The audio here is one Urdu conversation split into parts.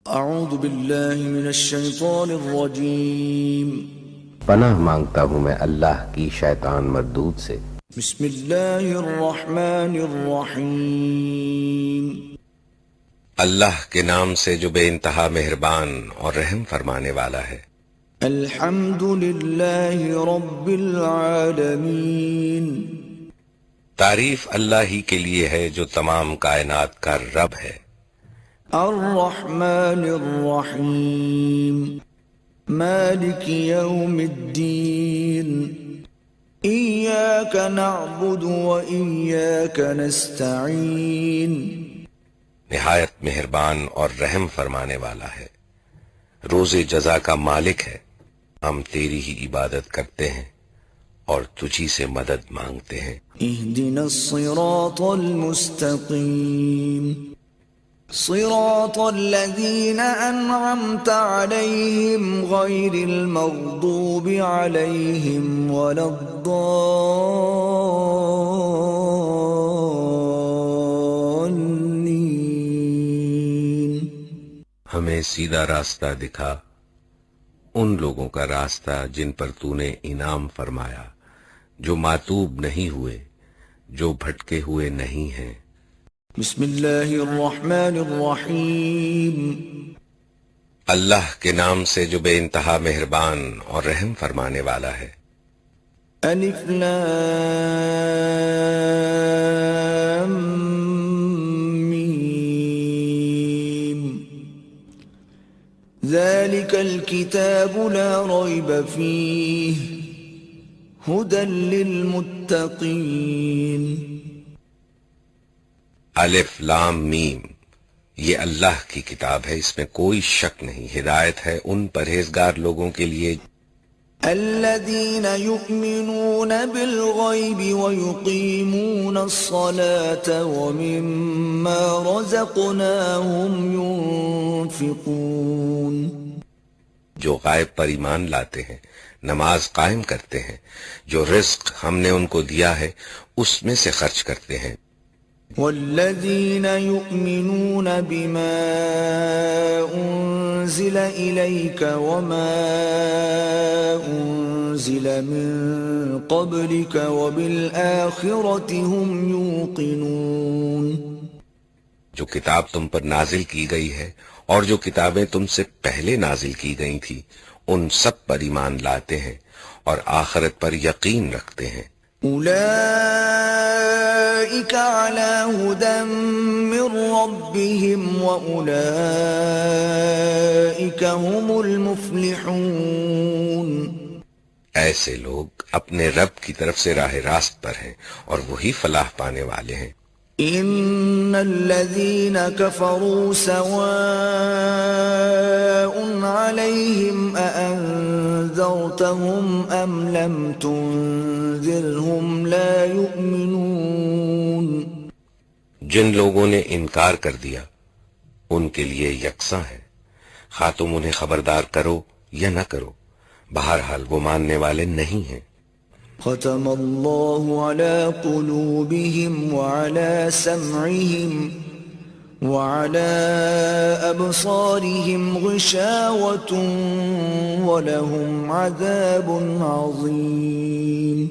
اعوذ باللہ من الشیطان الرجیم پناہ مانگتا ہوں میں اللہ کی شیطان مردود سے۔ بسم اللہ الرحمن الرحیم اللہ کے نام سے جو بے انتہا مہربان اور رحم فرمانے والا ہے۔ الحمد للہ رب العالمین، تعریف اللہ ہی کے لیے ہے جو تمام کائنات کا رب ہے۔ الرحمن الرحیم مالک یوم الدین، ایاک نعبد و ایاک نستعین۔ نہایت مہربان اور رحم فرمانے والا ہے، روز جزا کا مالک ہے۔ ہم تیری ہی عبادت کرتے ہیں اور تجھی سے مدد مانگتے ہیں۔ اہدنا الصراط المستقیم، صراط الذین انعمت علیہم غیر المغضوب علیہم ولا الضالین۔ ہمیں سیدھا راستہ دکھا، ان لوگوں کا راستہ جن پر تو نے انعام فرمایا، جو ماتوب نہیں ہوئے، جو بھٹکے ہوئے نہیں ہیں۔ بسم اللہ الرحمن الرحیم، اللہ کے نام سے جو بے انتہا مہربان اور رحم فرمانے والا ہے۔ الف لام میم، ذلك الكتاب لا ريب فيه هدى للمتقين۔ الف لام میم، یہ اللہ کی کتاب ہے، اس میں کوئی شک نہیں، ہدایت ہے ان پرہیزگار لوگوں کے لیے الذين يؤمنون بالغيب ويقيمون الصلاة ومما رزقناهم ينفقون، جو غائب پر ایمان لاتے ہیں، نماز قائم کرتے ہیں، جو رزق ہم نے ان کو دیا ہے اس میں سے خرچ کرتے ہیں۔ والذين يؤمنون بما أنزل إليك وما أنزل من قبلك وبالآخرة هم يوقنون، جو کتاب تم پر نازل کی گئی ہے اور جو کتابیں تم سے پہلے نازل کی گئی تھی ان سب پر ایمان لاتے ہیں اور آخرت پر یقین رکھتے ہیں۔ أولئك على هدى من ربهم وأولئك هم المفلحون، ایسے لوگ اپنے رب کی طرف سے راہ راست پر ہیں اور وہی فلاح پانے والے ہیں۔ إن الذين كفروا سواء عليهم أأنذرتهم أم لم تنذرهم لا يؤمنون، جن لوگوں نے انکار کر دیا ان کے لیے یکساں ہے، خواہ تم انہیں خبردار کرو یا نہ کرو، بہرحال وہ ماننے والے نہیں ہیں۔ ختم اللہ على قلوبهم وعلى سمعهم وعلى أبصارهم غشاوة ولهم عذاب عظيم۔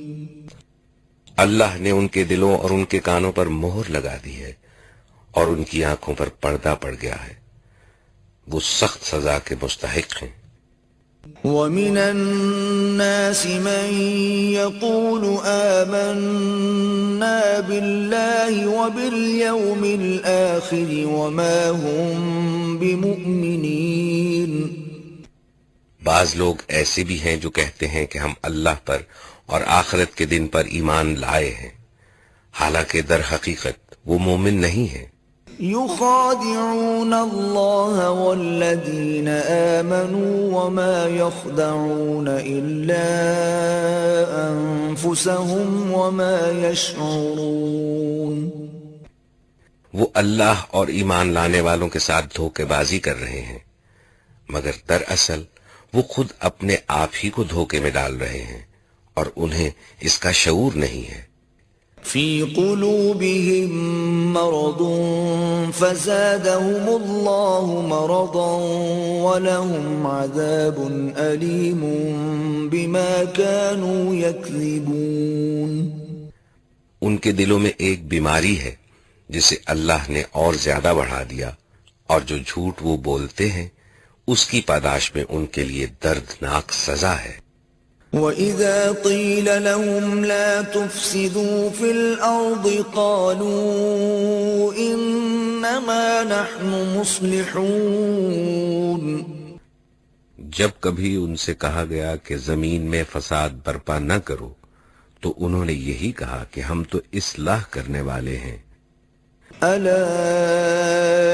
اللہ نے ان کے دلوں اور ان کے کانوں پر مہر لگا دی ہے اور ان کی آنکھوں پر پردہ پڑ گیا ہے، وہ سخت سزا کے مستحق ہیں۔ وَمِنَ النَّاسِ مَن يَقُولُ آمَنَّا بِاللَّهِ وَبِالْيَوْمِ الْآخِرِ وَمَا هُمْ بِمُؤْمِنِينَ، بعض لوگ ایسے بھی ہیں جو کہتے ہیں کہ ہم اللہ پر اور آخرت کے دن پر ایمان لائے ہیں، حالانکہ در حقیقت وہ مومن نہیں ہیں۔ يخادعون الله والذين آمنوا وما يخدعون إلا أنفسهم وما يشعرون، وہ اللہ اور ایمان لانے والوں کے ساتھ دھوکے بازی کر رہے ہیں، مگر دراصل وہ خود اپنے آپ ہی کو دھوکے میں ڈال رہے ہیں اور انہیں اس کا شعور نہیں ہے۔ في قلوبهم مرض فزادهم الله مرضا ولهم عذاب أليم بما كانوا يكذبون. ان کے دلوں میں ایک بیماری ہے جسے اللہ نے اور زیادہ بڑھا دیا، اور جو جھوٹ وہ بولتے ہیں اس کی پاداش میں ان کے لیے دردناک سزا ہے. وَإِذَا قِيلَ لَهُمْ لَا تُفْسِدُوا فِي الْأَرْضِ قَالُوا إِنَّمَا نَحْنُ مُصْلِحُونَ. جب کبھی ان سے کہا گیا کہ زمین میں فساد برپا نہ کرو تو انہوں نے یہی کہا کہ ہم تو اصلاح کرنے والے ہیں. أَلَا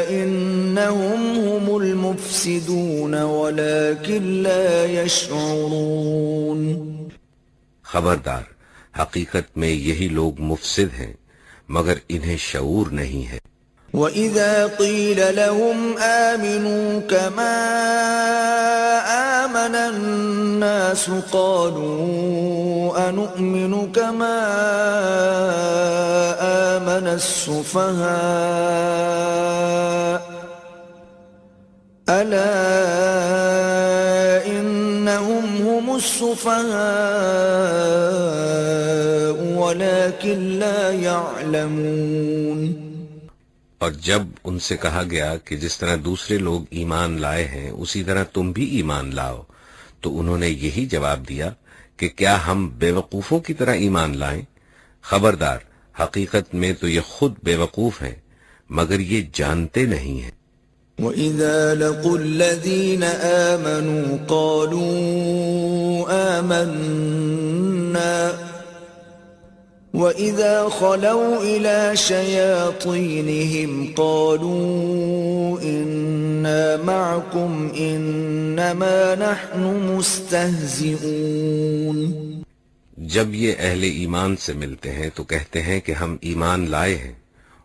إِنَّهُمْ هُمُ الْمُفْسِدُونَ وَلَكِنْ لَا يَشْعُرُونَ. خبردار، حقیقت میں یہی لوگ مفسد ہیں مگر انہیں شعور نہیں ہے. وَإِذَا قِيلَ لَهُمْ آمِنُوا كَمَا آمَنَ النَّاسُ قَالُوا أَنُؤْمِنُ كَمَا آمَنَ السُّفَهَاءُ أَلَا إِنَّهُمْ هُمُ السُّفَهَاءُ وَلَكِنْ لَا يَعْلَمُونَ. اور جب ان سے کہا گیا کہ جس طرح دوسرے لوگ ایمان لائے ہیں اسی طرح تم بھی ایمان لاؤ، تو انہوں نے یہی جواب دیا کہ کیا ہم بے وقوفوں کی طرح ایمان لائیں؟ خبردار، حقیقت میں تو یہ خود بے وقوف ہیں مگر یہ جانتے نہیں ہیں. وَإِذَا لَقُوا الَّذِينَ آمَنُوا قَالُوا آمَنَّا وَإِذَا خَلَوْا إِلَى شَيَاطِينِهِمْ قَالُوا إِنَّا مَعَكُمْ إِنَّمَا نَحْنُ مُسْتَهْزِئُونَ. جب یہ اہل ایمان سے ملتے ہیں تو کہتے ہیں کہ ہم ایمان لائے ہیں،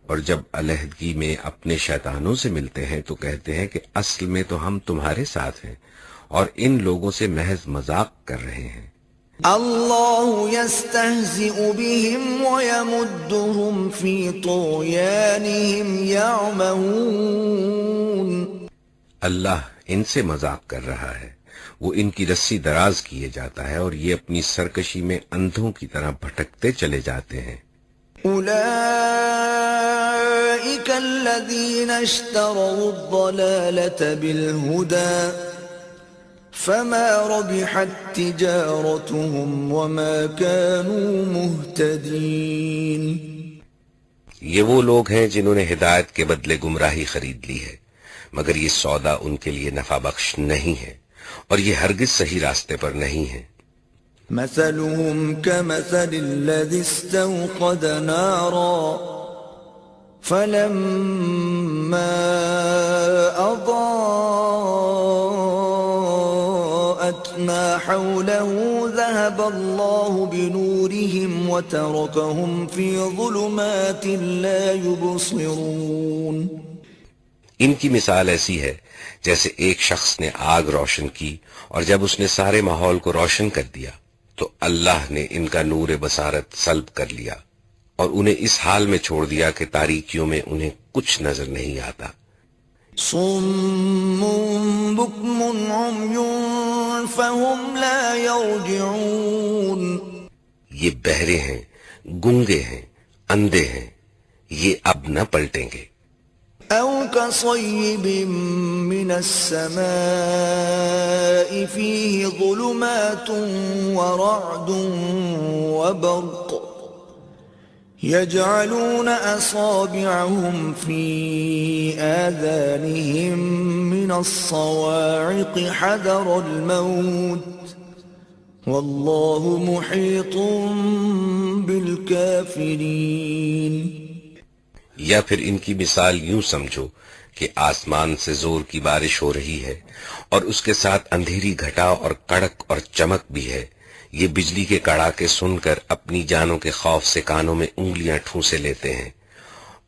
اور جب علیحدگی میں اپنے شیطانوں سے ملتے ہیں تو کہتے ہیں کہ اصل میں تو ہم تمہارے ساتھ ہیں اور ان لوگوں سے محض مذاق کر رہے ہیں. اللہ یستہزئ بہم ویمدہم فی طغیانہم یعمہون. اللہ ان سے مذاق کر رہا ہے، وہ ان کی رسی دراز کیے جاتا ہے اور یہ اپنی سرکشی میں اندھوں کی طرح بھٹکتے چلے جاتے ہیں. اولئک الذین اشتروا الضلالة بالہدى فما ربحت تجارتهم وما كانوا مهتدین. یہ وہ لوگ ہیں جنہوں نے ہدایت کے بدلے گمراہی خرید لی ہے، مگر یہ سودا ان کے لیے نفع بخش نہیں ہے اور یہ ہرگز صحیح راستے پر نہیں ہے. مثلهم كمثل الذي استوقد نارا فلما أضاءت ما حوله ذهب الله بنورهم وتركهم في ظلمات لا يبصرون. ان کی مثال ایسی ہے جیسے ایک شخص نے آگ روشن کی اور جب اس نے سارے ماحول کو روشن کر دیا تو اللہ نے ان کا نور بصارت سلب کر لیا اور انہیں اس حال میں چھوڑ دیا کہ تاریکیوں میں انہیں کچھ نظر نہیں آتا. صم بكم عمي فهم لا يرجعون. یہ بہرے ہیں، گونگے ہیں، اندھے ہیں، یہ اب نہ پلٹیں گے. أو كصيب من السماء فيه ظلمات ورعد وبرق يجعلون أصابعهم في آذانهم من الصواعق حذر الموت والله محيط بالكافرين. یا پھر ان کی مثال یوں سمجھو کہ آسمان سے زور کی بارش ہو رہی ہے اور اس کے ساتھ اندھیری گھٹا اور کڑک اور چمک بھی ہے. یہ بجلی کے کڑاکے سن کر اپنی جانوں کے خوف سے کانوں میں انگلیاں ٹھونسے لیتے ہیں،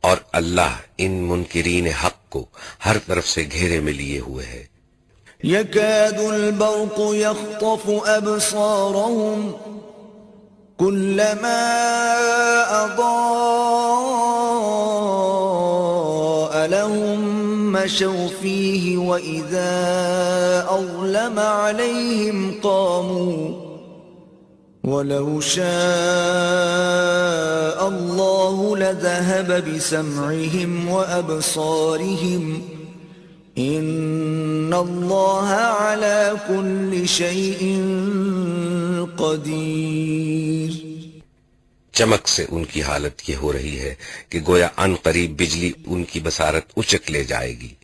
اور اللہ ان منکرین حق کو ہر طرف سے گھیرے میں لیے ہوئے ہے. يكاد البرق يخطف أبصارهم كلما أضاء لهم مشوا فيه وإذا أظلم عليهم قاموا ولو شاء الله لذهب بسمعهم وأبصارهم إن الله على كل شيء قدیر. چمک سے ان کی حالت یہ ہو رہی ہے کہ گویا ان قریب بجلی ان کی بصارت اچک لے جائے گی.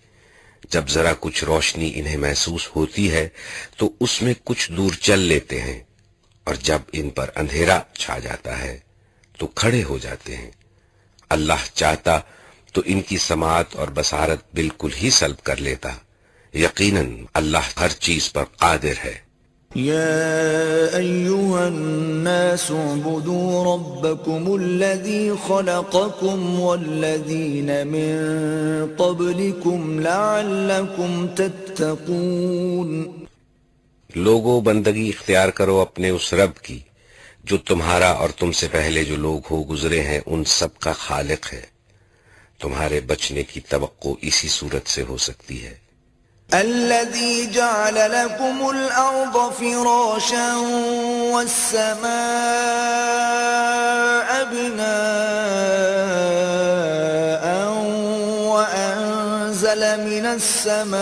جب ذرا کچھ روشنی انہیں محسوس ہوتی ہے تو اس میں کچھ دور چل لیتے ہیں، اور جب ان پر اندھیرا چھا جاتا ہے تو کھڑے ہو جاتے ہیں. اللہ چاہتا تو ان کی سماعت اور بصارت بالکل ہی سلب کر لیتا. یقیناً اللہ ہر چیز پر قادر ہے. يا أيها الناس اعبدوا ربكم الذي خلقكم والذين من قبلكم لعلكم تتقون. لوگوں، بندگی اختیار کرو اپنے اس رب کی جو تمہارا اور تم سے پہلے جو لوگ ہو گزرے ہیں ان سب کا خالق ہے. تمہارے بچنے کی توقع اسی صورت سے ہو سکتی ہے. الذي جعل لكم الأرض فراشا والسماء بناء وأنزل من السماء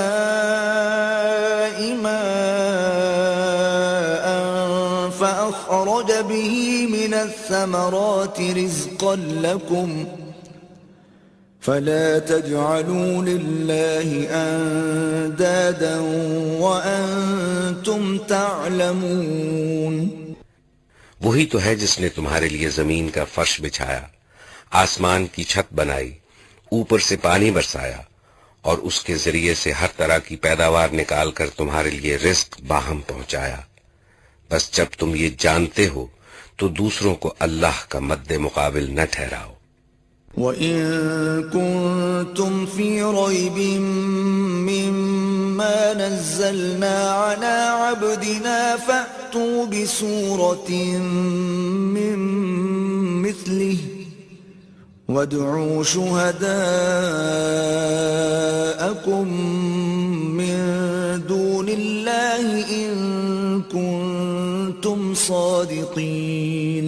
ماء فأخرج به من الثمرات رزقا لكم فلا تجعلوا لله اندادا وانتم تعلمون. وہی تو ہے جس نے تمہارے لیے زمین کا فرش بچھایا، آسمان کی چھت بنائی، اوپر سے پانی برسایا اور اس کے ذریعے سے ہر طرح کی پیداوار نکال کر تمہارے لیے رزق باہم پہنچایا. بس جب تم یہ جانتے ہو تو دوسروں کو اللہ کا مد مقابل نہ ٹھہراؤ. وَإِن كُنتُمْ فِي رَيْبٍ مِّمَّا نَزَّلْنَا عَلَىٰ عَبْدِنَا فَأْتُوا بِسُورَةٍ مِّن مِّثْلِهِ وَادْعُوا شُهَدَاءَكُم مِّن دُونِ اللَّهِ إِن كُنتُمْ صَادِقِينَ.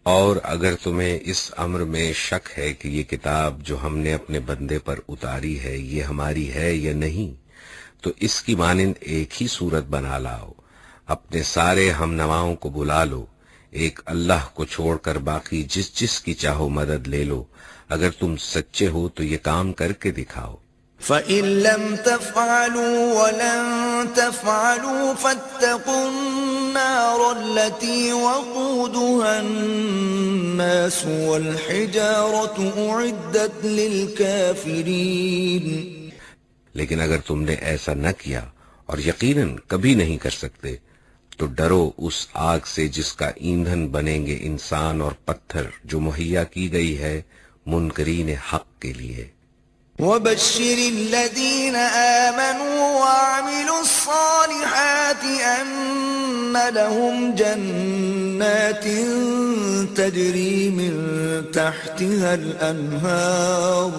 اور اگر تمہیں اس امر میں شک ہے کہ یہ کتاب جو ہم نے اپنے بندے پر اتاری ہے یہ ہماری ہے یا نہیں، تو اس کی مانند ایک ہی صورت بنا لاؤ، اپنے سارے ہم نواؤں کو بلا لو، ایک اللہ کو چھوڑ کر باقی جس جس کی چاہو مدد لے لو. اگر تم سچے ہو تو یہ کام کر کے دکھاؤ. فَإِن لَّمْ تَفْعَلُوا وَلَن تَفْعَلُوا فَاتَّقُوا النَّارَ الَّتِي وَقُودُهَا النَّاسُ وَالْحِجَارَةُ أُعِدَّتْ لِلْكَافِرِينَ. لیکن اگر تم نے ایسا نہ کیا اور یقیناً کبھی نہیں کر سکتے تو ڈرو اس آگ سے جس کا ایندھن بنیں گے انسان اور پتھر، جو مہیا کی گئی ہے منکرین حق کے لیے. وَبَشِّرِ الَّذِينَ آمَنُوا وَعَمِلُوا الصَّالِحَاتِ أَنَّ لَهُمْ جَنَّاتٍ تَجْرِي مِن تَحْتِهَا الْأَنْهَارُ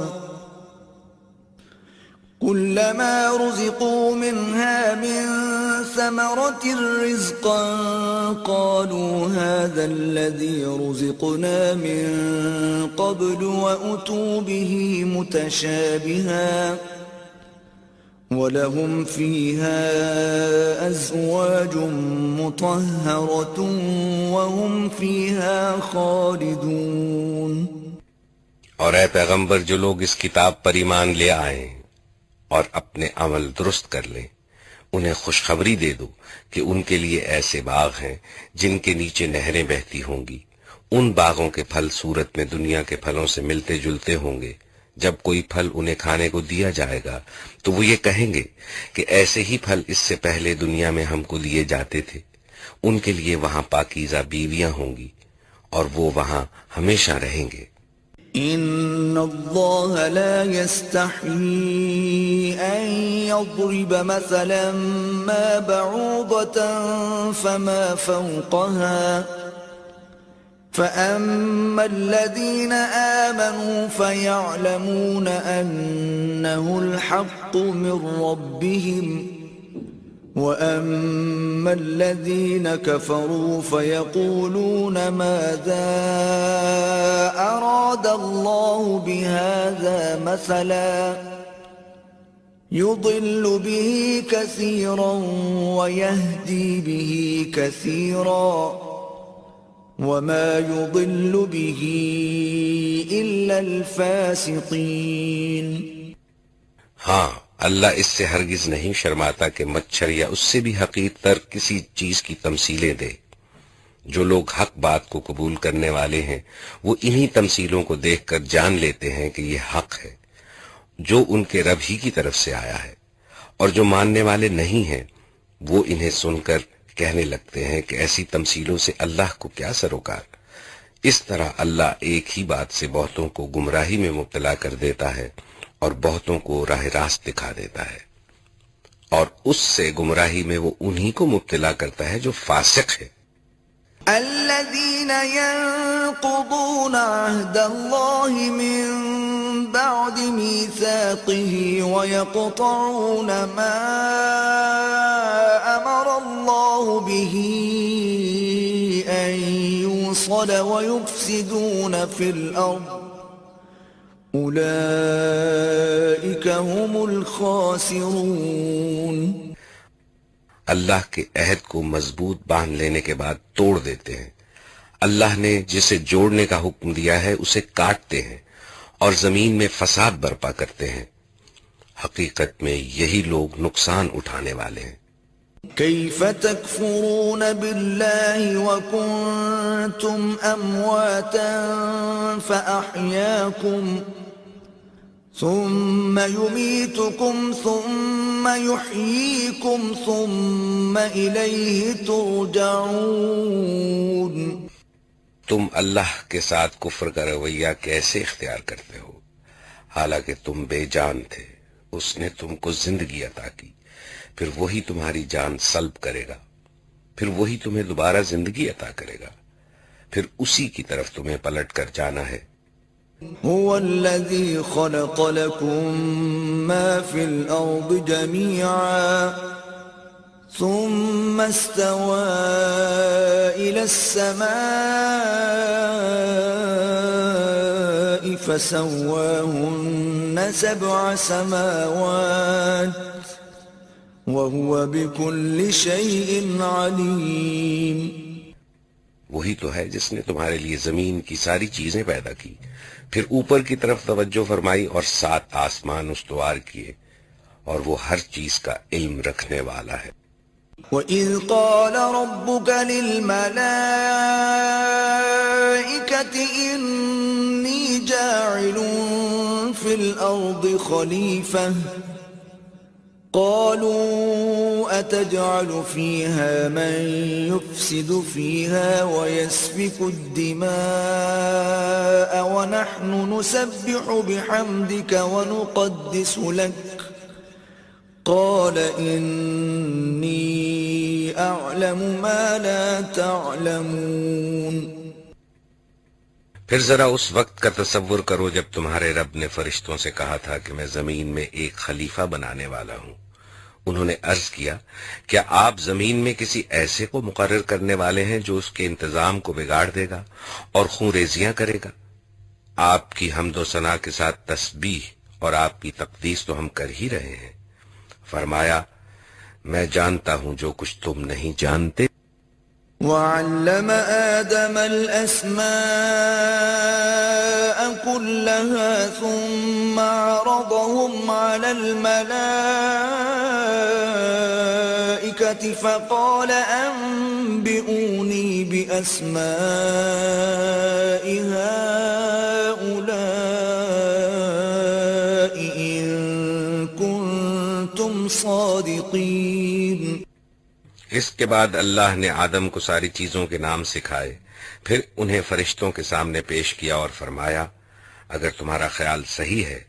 كُلَّمَا رُزِقُوا مِنْهَا مِن ثَمَرَةٍ رِّزْقًا قَالُوا هَٰذَا الَّذِي رُزِقْنَا مِن قَبْلُ وَأُتُوا بِهِ مُتَشَابِهًا وَلَهُمْ فِيهَا أَزْوَاجٌ مُّطَهَّرَةٌ وَهُمْ فِيهَا خَالِدُونَ. اور اے پیغمبر، جو لوگ اس کتاب پر ایمان لے آئے اور اپنے عمل درست کر لیں، انہیں خوشخبری دے دو کہ ان کے لیے ایسے باغ ہیں جن کے نیچے نہریں بہتی ہوں گی. ان باغوں کے پھل صورت میں دنیا کے پھلوں سے ملتے جلتے ہوں گے. جب کوئی پھل انہیں کھانے کو دیا جائے گا تو وہ یہ کہیں گے کہ ایسے ہی پھل اس سے پہلے دنیا میں ہم کو دیے جاتے تھے. ان کے لیے وہاں پاکیزہ بیویاں ہوں گی اور وہ وہاں ہمیشہ رہیں گے. ان اللہ لا يستحيي ان يضرب مثلا ما بعوضة فما فوقها فأما الذين آمنوا فيعلمون أنه الحق من ربهم وأما الذين كفروا فيقولون ماذا أراد الله بهذا مثلا يضل به كثيرا ويهدي به كثيرا وما يضل به إلا الفاسقين. ہاں، اللہ اس سے ہرگز نہیں شرماتا کہ مچھر یا اس سے بھی حقیر تر کسی چیز کی تمثیلیں دے. جو لوگ حق بات کو قبول کرنے والے ہیں وہ انہی تمثیلوں کو دیکھ کر جان لیتے ہیں کہ یہ حق ہے جو ان کے رب ہی کی طرف سے آیا ہے، اور جو ماننے والے نہیں ہیں وہ انہیں سن کر کہنے لگتے ہیں کہ ایسی تمثیلوں سے اللہ کو کیا سروکار. اس طرح اللہ ایک ہی بات سے بہتوں کو گمراہی میں مبتلا کر دیتا ہے اور بہتوں کو راہ راست دکھا دیتا ہے، اور اس سے گمراہی میں وہ انہی کو مبتلا کرتا ہے جو فاسق ہے. الذين ينقضون عهد الله من بعد ميثاقه ويقطعون ما أمر الله به أن يوصل ويفسدون في الأرض أولئك هم الخاسرون. اللہ کے عہد کو مضبوط باندھ لینے کے بعد توڑ دیتے ہیں. اللہ نے جسے جوڑنے کا حکم دیا ہے اسے کاٹتے ہیں اور زمین میں فساد برپا کرتے ہیں. حقیقت میں یہی لوگ نقصان اٹھانے والے ہیں. كيف تكفرون بالله وكنتم أمواتا فأحياكم ثم يميتكم ثم يحييكم ثم إليه ترجعون. تم اللہ کے ساتھ کفر کا رویہ کیسے اختیار کرتے ہو حالانکہ تم بے جان تھے؟ اس نے تم کو زندگی عطا کی، پھر وہی تمہاری جان سلب کرے گا، پھر وہی تمہیں دوبارہ زندگی عطا کرے گا، پھر اسی کی طرف تمہیں پلٹ کر جانا ہے. هو الذي خلق لكم ما في الأرض جميعا ثم استوى إلى السماء فسواهن 7 سماوات وهو بكل شيء عليم. وہی تو ہے جس نے تمہارے لیے زمین کی ساری چیزیں پیدا کی، پھر اوپر کی طرف توجہ فرمائی اور 7 آسمان استوار کیے، اور وہ ہر چیز کا علم رکھنے والا ہے. وَإِذْ قَالَ رَبُّكَ لِلْمَلَائِكَةِ إِنِّي جَاعِلٌ فِي الْأَرْضِ خَلِيفَةً قالوا أتجعل فيها من يفسد فيها ويسفك الدماء ونحن نسبح بحمدك ونقدس لك قال إني أعلم ما لا تعلمون. پھر ذرا اس وقت کا تصور کرو جب تمہارے رب نے فرشتوں سے کہا تھا کہ میں زمین میں ایک خلیفہ بنانے والا ہوں. انہوں نے عرض کیا کیا آپ زمین میں کسی ایسے کو مقرر کرنے والے ہیں جو اس کے انتظام کو بگاڑ دے گا اور خون ریزیاں کرے گا؟ آپ کی حمد و ثنا کے ساتھ تسبیح اور آپ کی تقدیس تو ہم کر ہی رہے ہیں. فرمایا میں جانتا ہوں جو کچھ تم نہیں جانتے. وَعَلَّمَ آدَمَ الْأَسْمَاءَ كُلَّهَا ثُمَّ عَرَضَهُمْ عَلَى الْمَلَائِكَةِ فَقَالَ أَنبِئُونِي بِأَسْمَاءِ هَؤُلَاءِ إِن كُنتُمْ صَادِقِينَ. اس کے بعد اللہ نے آدم کو ساری چیزوں کے نام سکھائے، پھر انہیں فرشتوں کے سامنے پیش کیا اور فرمایا اگر تمہارا خیال صحیح ہے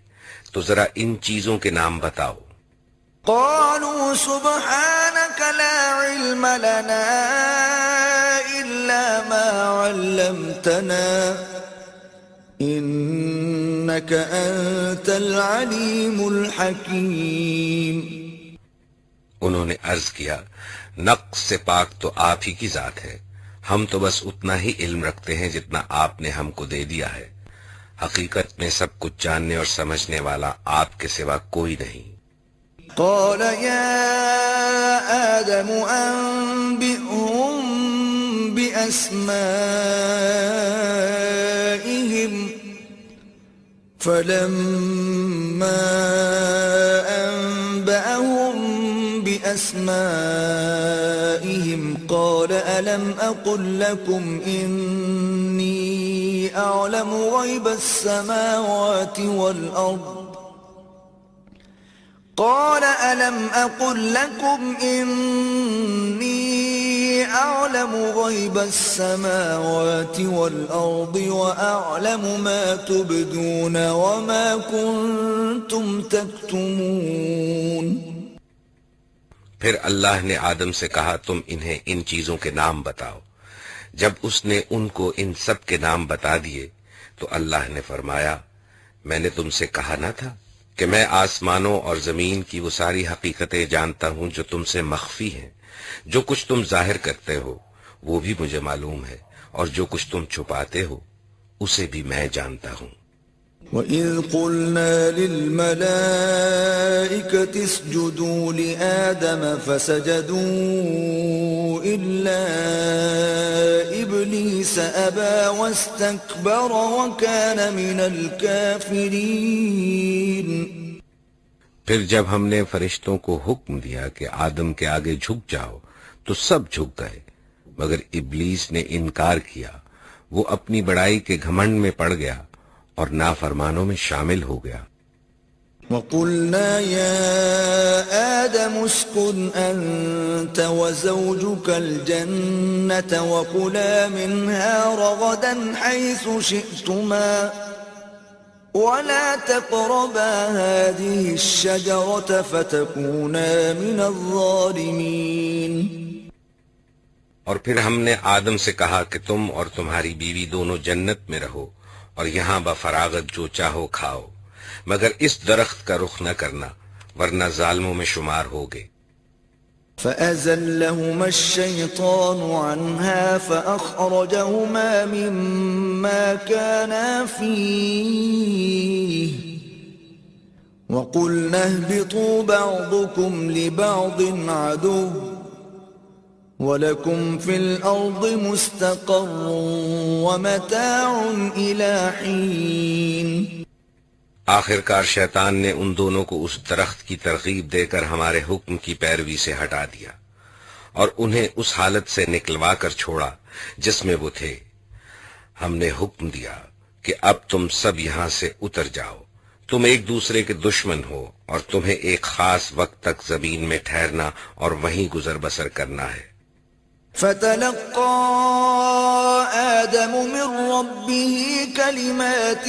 تو ذرا ان چیزوں کے نام بتاؤ. قالوا سبحانك لا علم لنا إلا ما علمتنا إنك أنت العليم الحكيم. انہوں نے عرض کیا نقص سے پاک تو آپ ہی کی ذات ہے، ہم تو بس اتنا ہی علم رکھتے ہیں جتنا آپ نے ہم کو دے دیا ہے، حقیقت میں سب کچھ جاننے اور سمجھنے والا آپ کے سوا کوئی نہیں. قال يا آدم أنبئهم بأسمائهم فلما أنبأهم بأسمائهم قال ألم أقل لكم إني أعلم غيب السماوات والأرض قال ألم أقل لكم إني أعلم غيب السماوات والأرض وأعلم ما تبدون وما كنتم تكتمون. پھر اللہ نے آدم سے کہا تم انہیں ان چیزوں کے نام بتاؤ. جب اس نے ان کو ان سب کے نام بتا دیے تو اللہ نے فرمایا میں نے تم سے کہا نہ تھا کہ میں آسمانوں اور زمین کی وہ ساری حقیقتیں جانتا ہوں جو تم سے مخفی ہیں. جو کچھ تم ظاہر کرتے ہو وہ بھی مجھے معلوم ہے اور جو کچھ تم چھپاتے ہو اسے بھی میں جانتا ہوں. وَإِذْ قُلْنَا لِلْمَلَائِكَةِ اسْجُدُوا لِآدَمَ فَسَجَدُوا إِلَّا إِبْلِيسَ أَبَى وَاسْتَكْبَرَ وَكَانَ مِنَ الْكَافِرِينَ. پھر جب ہم نے فرشتوں کو حکم دیا کہ آدم کے آگے جھک جاؤ تو سب جھک گئے مگر ابلیس نے انکار کیا، وہ اپنی بڑائی کے گھمنڈ میں پڑ گیا اور نافرمانوں میں شامل ہو گیا. وَقُلْنَا يَا آدَمُ اسْكُنْ أَنْتَ وَزَوْجُكَ الْجَنَّةَ وَكُلَا مِنْهَا رَغَدًا حَيْثُ شِئْتُمَا وَلَا تَقْرَبَا هَذِهِ الشَّجَرَةَ فَتَكُونَا مِنَ الظَّالِمِينَ. اور پھر ہم نے آدم سے کہا کہ تم اور تمہاری بیوی دونوں جنت میں رہو اور یہاں بفراغت جو چاہو کھاؤ مگر اس درخت کا رخ نہ کرنا ورنہ ظالموں میں شمار ہوگے. فَأَزَلَّهُمَا الشَّيْطَانُ عَنْهَا فَأَخْرَجَهُمَا مِمَّا كَانَا فِيهِ وَقُلْنَا اهْبِطُوا بَعْضُكُمْ لِبَعْضٍ عَدُوٌّ وَلَكُمْ فِي الْأَرْضِ مُسْتَقَرٌّ وَمَتَاعٌ إِلَى حِينٍ. آخرکار شیطان نے ان دونوں کو اس درخت کی ترغیب دے کر ہمارے حکم کی پیروی سے ہٹا دیا اور انہیں اس حالت سے نکلوا کر چھوڑا جس میں وہ تھے. ہم نے حکم دیا کہ اب تم سب یہاں سے اتر جاؤ، تم ایک دوسرے کے دشمن ہو اور تمہیں ایک خاص وقت تک زمین میں ٹھہرنا اور وہیں گزر بسر کرنا ہے. فَتَلَقَّى آدَمُ مِن رَّبِّهِ كَلِمَاتٍ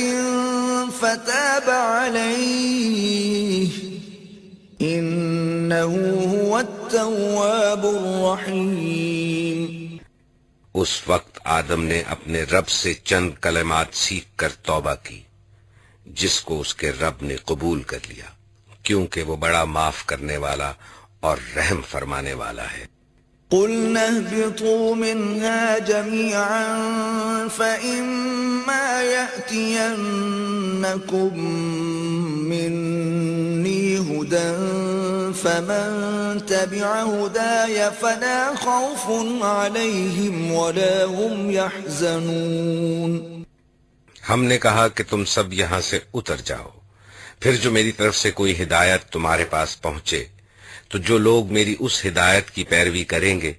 فَتَابَ عَلَيْهِ إِنَّهُ هُوَ التَّوَّابُ الرَّحِيمُ. اس وقت آدم نے اپنے رب سے چند کلمات سیکھ کر توبہ کی جس کو اس کے رب نے قبول کر لیا کیونکہ وہ بڑا معاف کرنے والا اور رحم فرمانے والا ہے. قُلْنَا اهْبِطُوا مِنْهَا جَمِيعًا فَإِمَّا يَأْتِيَنَّكُمْ مِنِّي هُدًى فَمَنْ تَبِعَ هُدَايَ فَلَا خَوْفٌ عَلَيْهِمْ وَلَا هُمْ يَحْزَنُونَ. ہم نے کہا کہ تم سب یہاں سے اتر جاؤ، پھر جو میری طرف سے کوئی ہدایت تمہارے پاس پہنچے تو جو لوگ میری اس ہدایت کی پیروی کریں گے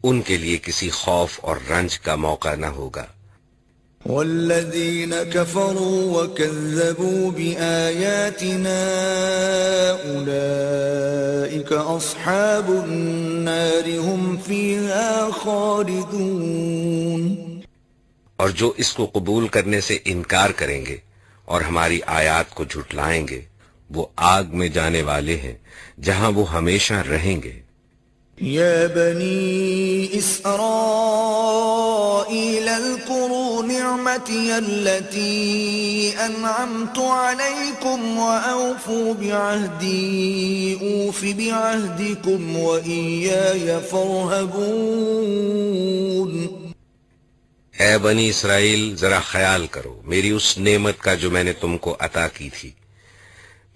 ان کے لیے کسی خوف اور رنج کا موقع نہ ہوگا. والذین کفروا وکذبوا بآیاتنا اولئک اصحاب النار هم فیہا خالدون. اور جو اس کو قبول کرنے سے انکار کریں گے اور ہماری آیات کو جھٹلائیں گے وہ آگ میں جانے والے ہیں جہاں وہ ہمیشہ رہیں گے۔ يا بني إسرائيل اذكروا نعمتي التي أنعمت عليكم وأوفوا بعهدي أوف بعهدكم وإياي فارهبون۔ اے بنی اسرائیل، ذرا خیال کرو میری اس نعمت کا جو میں نے تم کو عطا کی تھی۔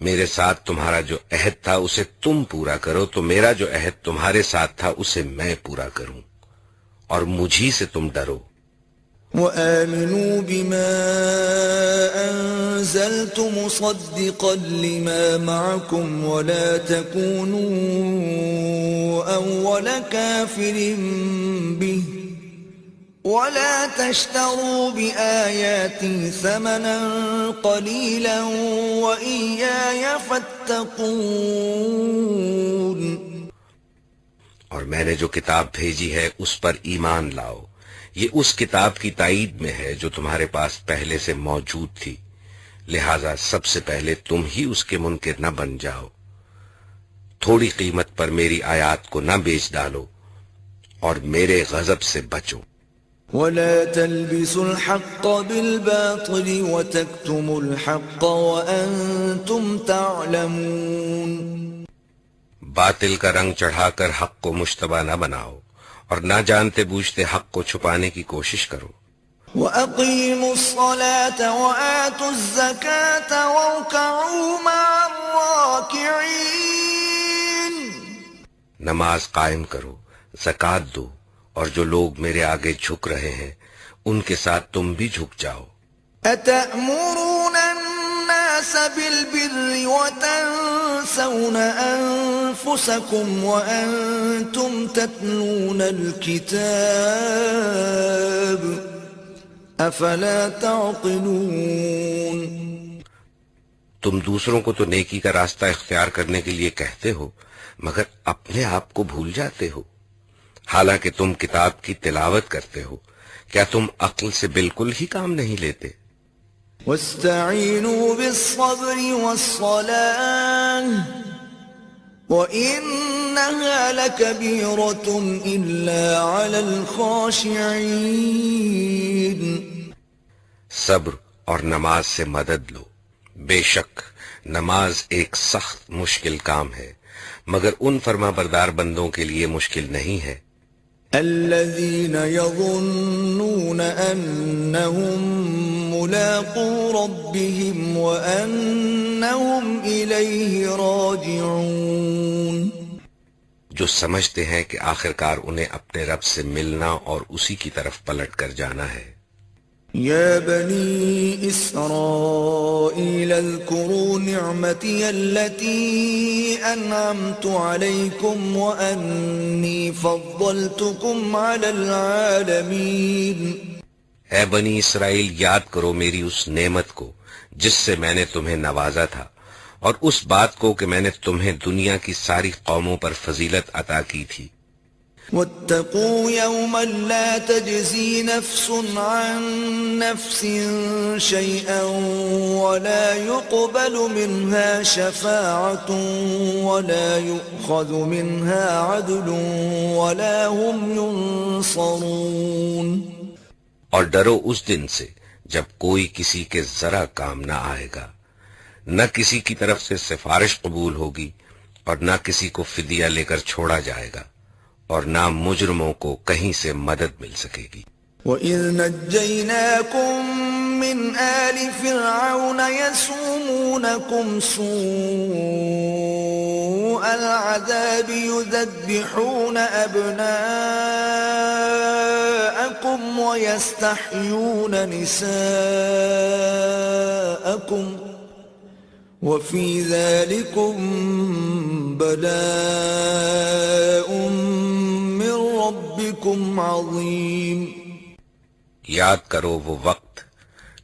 میرے ساتھ تمہارا جو عہد تھا اسے تم پورا کرو تو میرا جو عہد تمہارے ساتھ تھا اسے میں پورا کروں، اور مجھی سے تم ڈرو۔ وآمنوا بما أنزلت مصدقا لما معكم ولا تكونوا أول كافر به ولا تشتروا بآياتي ثمنا قليلا وإياي فاتقون۔ اور میں نے جو کتاب بھیجی ہے اس پر ایمان لاؤ، یہ اس کتاب کی تائید میں ہے جو تمہارے پاس پہلے سے موجود تھی، لہذا سب سے پہلے تم ہی اس کے منکر نہ بن جاؤ۔ تھوڑی قیمت پر میری آیات کو نہ بیچ ڈالو اور میرے غضب سے بچو۔ ولا تلبسوا الحق بالباطل وتكتموا الحق وأنتم تعلمون۔ باطل کا رنگ چڑھا کر حق کو مشتبہ نہ بناؤ اور نہ جانتے بوجھتے حق کو چھپانے کی کوشش کرو۔ وأقيموا الصلاة وآتوا الزكاة واركعوا مع الراكعين۔ نماز قائم کرو، زکوٰۃ دو، اور جو لوگ میرے آگے جھک رہے ہیں ان کے ساتھ تم بھی جھک جاؤ۔ أتأمرون الناس بالبر وتنسون أنفسكم وأنتم تتلون الكتاب أفلا تعقلون۔ تم دوسروں کو تو نیکی کا راستہ اختیار کرنے کے لیے کہتے ہو مگر اپنے آپ کو بھول جاتے ہو، حالانکہ تم کتاب کی تلاوت کرتے ہو، کیا تم عقل سے بالکل ہی کام نہیں لیتے؟ واستعینوا بالصبر والصلاة وإنها لكبيرة إلا على الخاشعين۔ صبر اور نماز سے مدد لو، بے شک نماز ایک سخت مشکل کام ہے مگر ان فرما بردار بندوں کے لیے مشکل نہیں ہے۔ الذين يظنون أنهم ملاقو ربهم وأنهم إليه راجعون۔ جو سمجھتے ہیں کہ آخرکار انہیں اپنے رب سے ملنا اور اسی کی طرف پلٹ کر جانا ہے۔ يا بني إسرائيل اذكروا نعمتي التي أنعمت عليكم وأني فضلتكم على العالمين۔ اے بنی اسرائیل، یاد کرو میری اس نعمت کو جس سے میں نے تمہیں نوازا تھا، اور اس بات کو کہ میں نے تمہیں دنیا کی ساری قوموں پر فضیلت عطا کی تھی۔ واتقوا يوما لا تجزي نفس عن نفس شيئا ولا يقبل منها شفاعة ولا يؤخذ منها عدل ولا هم ينصرون۔ اور ڈرو اس دن سے جب کوئی کسی کے ذرا کام نہ آئے گا، نہ کسی کی طرف سے سفارش قبول ہوگی اور نہ کسی کو فدیہ لے کر چھوڑا جائے گا، اور نہ مجرموں کو کہیں سے مدد مل سکے گی۔ وَإِذْ نَجَّيْنَاكُمْ مِنْ آلِ فِرْعَوْنَ يَسُومُونَكُمْ سُوءَ الْعَذَابِ يُذَبِّحُونَ أَبْنَاءَكُمْ وَيَسْتَحْيُونَ نِسَاءَكُمْ وَفِي ذَلِكُمْ بَلَاءٌ مِّن رَّبِّكُمْ عَظِيمٌ۔ یاد کرو وہ وقت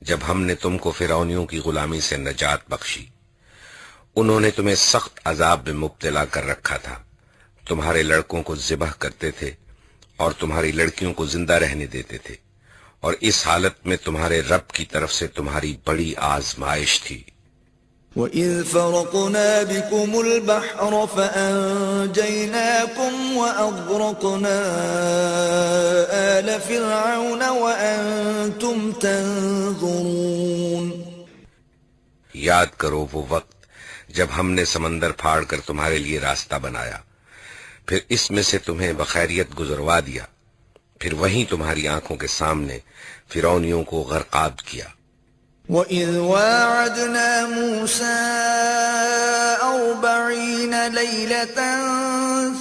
جب ہم نے تم کو فرعونیوں کی غلامی سے نجات بخشی، انہوں نے تمہیں سخت عذاب میں مبتلا کر رکھا تھا، تمہارے لڑکوں کو ذبح کرتے تھے اور تمہاری لڑکیوں کو زندہ رہنے دیتے تھے، اور اس حالت میں تمہارے رب کی طرف سے تمہاری بڑی آزمائش تھی۔ وَإِذْ فَرَقْنَا بِكُمُ الْبَحْرَ فَأَنْجَيْنَاكُمْ وَأَغْرَقْنَا آلَ فِرْعَوْنَ وَأَنْتُمْ تَنْظُرُونَ۔ یاد کرو وہ وقت جب ہم نے سمندر پھاڑ کر تمہارے لیے راستہ بنایا، پھر اس میں سے تمہیں بخیریت گزروا دیا، پھر وہیں تمہاری آنکھوں کے سامنے فرعونیوں کو غرقاب کیا۔ وَإِذْ وَاعَدْنَا مُوسَىٰ 40 لَيْلَةً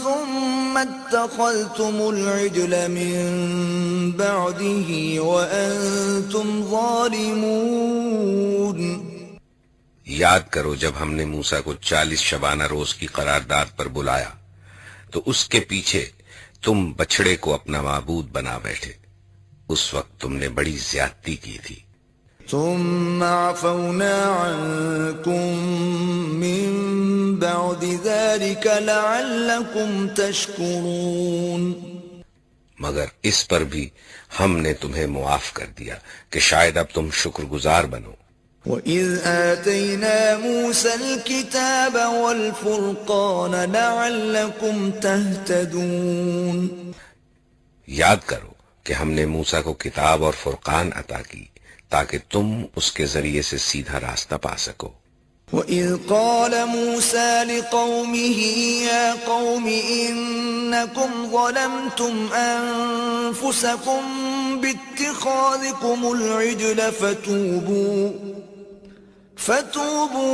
ثُمَّ اتَّخَذْتُمُ الْعِجْلَ مِن بَعْدِهِ وَأَنْتُمْ ظَالِمُونَ۔ یاد کرو جب ہم نے موسیٰ کو 40 شبانہ روز کی قرارداد پر بلایا تو اس کے پیچھے تم بچڑے کو اپنا معبود بنا بیٹھے، اس وقت تم نے بڑی زیادتی کی تھی۔ ثم عفونا عنكم من بعد ذلك لعلكم تشكرون۔ مگر اس پر بھی ہم نے تمہیں معاف کر دیا کہ شاید اب تم شکر گزار بنو۔ وَإِذْ آتَيْنَا مُوسَى الْكِتَابَ وَالْفُرْقَانَ لَعَلَّكُمْ تَهْتَدُونَ۔ یاد کرو کہ ہم نے موسیٰ کو کتاب اور فرقان عطا کی تاکہ تم اس کے ذریعے سے سیدھا راستہ پا سکو۔ وَإِذْ قَالَ مُوسَى لِقَوْمِهِ يَا قَوْمِ إِنَّكُمْ ظَلَمْتُمْ أَنفُسَكُمْ بِاتِّخَاذِكُمُ الْعِجْلَ فَتُوبُوا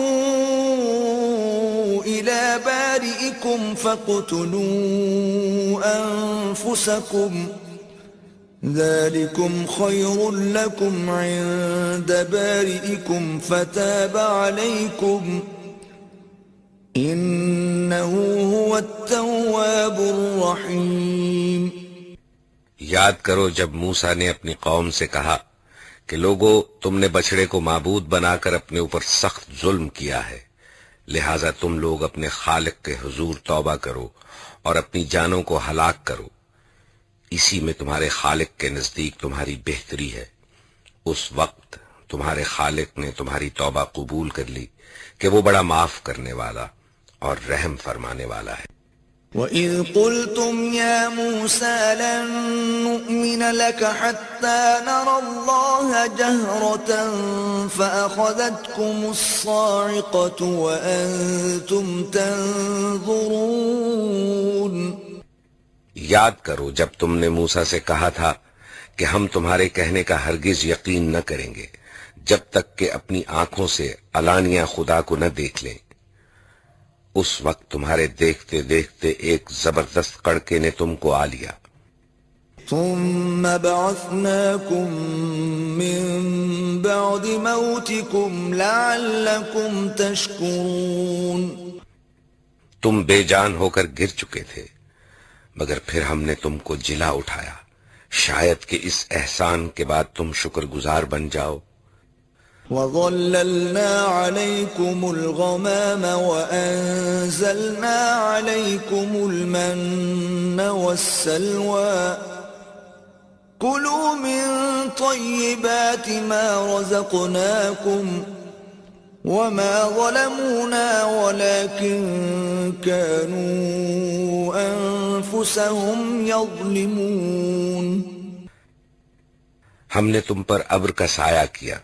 إِلَى بَارِئِكُمْ فَاقْتُلُوا أَنفُسَكُمْ ذَلِكُمْ خَيْرٌ لَكُمْ عِندَ بَارِئِكُمْ فَتَابَ عَلَيْكُمْ إِنَّهُ هُوَ التَّوَّابُ الرَّحِيمُ۔ یاد کرو جب موسیٰ نے اپنی قوم سے کہا کہ لوگو تم نے بچڑے کو معبود بنا کر اپنے اوپر سخت ظلم کیا ہے، لہٰذا تم لوگ اپنے خالق کے حضور توبہ کرو اور اپنی جانوں کو ہلاک کرو، اسی میں تمہارے خالق کے نزدیک تمہاری بہتری ہے۔ اس وقت تمہارے خالق نے تمہاری توبہ قبول کر لی کہ وہ بڑا معاف کرنے والا اور رحم فرمانے والا ہے۔ وَإِذْ قُلْتُمْ يَا مُوسَى لَن نُّؤْمِنَ لَكَ حَتَّى نَرَى اللَّهَ جَهْرَةً فَأَخَذَتْكُمُ الصَّاعِقَةُ وَأَنْتُمْ تَنظُرُونَ۔ یاد کرو جب تم نے موسیٰ سے کہا تھا کہ ہم تمہارے کہنے کا ہرگز یقین نہ کریں گے جب تک کہ اپنی آنکھوں سے علانیہ خدا کو نہ دیکھ لیں، اس وقت تمہارے دیکھتے دیکھتے ایک زبردست کڑکے نے تم کو آ لیا۔ ثم بعثناكم من بعد موتكم لعلكم تشكرون۔ تم بے جان ہو کر گر چکے تھے مگر پھر ہم نے تم کو جلا اٹھایا، شاید کہ اس احسان کے بعد تم شکر گزار بن جاؤ۔ وَظَلَّلْنَا عَلَيْكُمُ الْغَمَامَ وَأَنزَلْنَا عَلَيْكُمُ الْمَنَّ وَالسَّلْوَىٰ كُلُوا مِن طَيِّبَاتِ مَا رَزَقْنَاكُمْ وَمَا ظَلَمُونَا وَلَكِن كَانُوا أَنفُسَهُمْ يَظْلِمُونَ۔ ہم نے تم پر ابر کا سایہ کیا،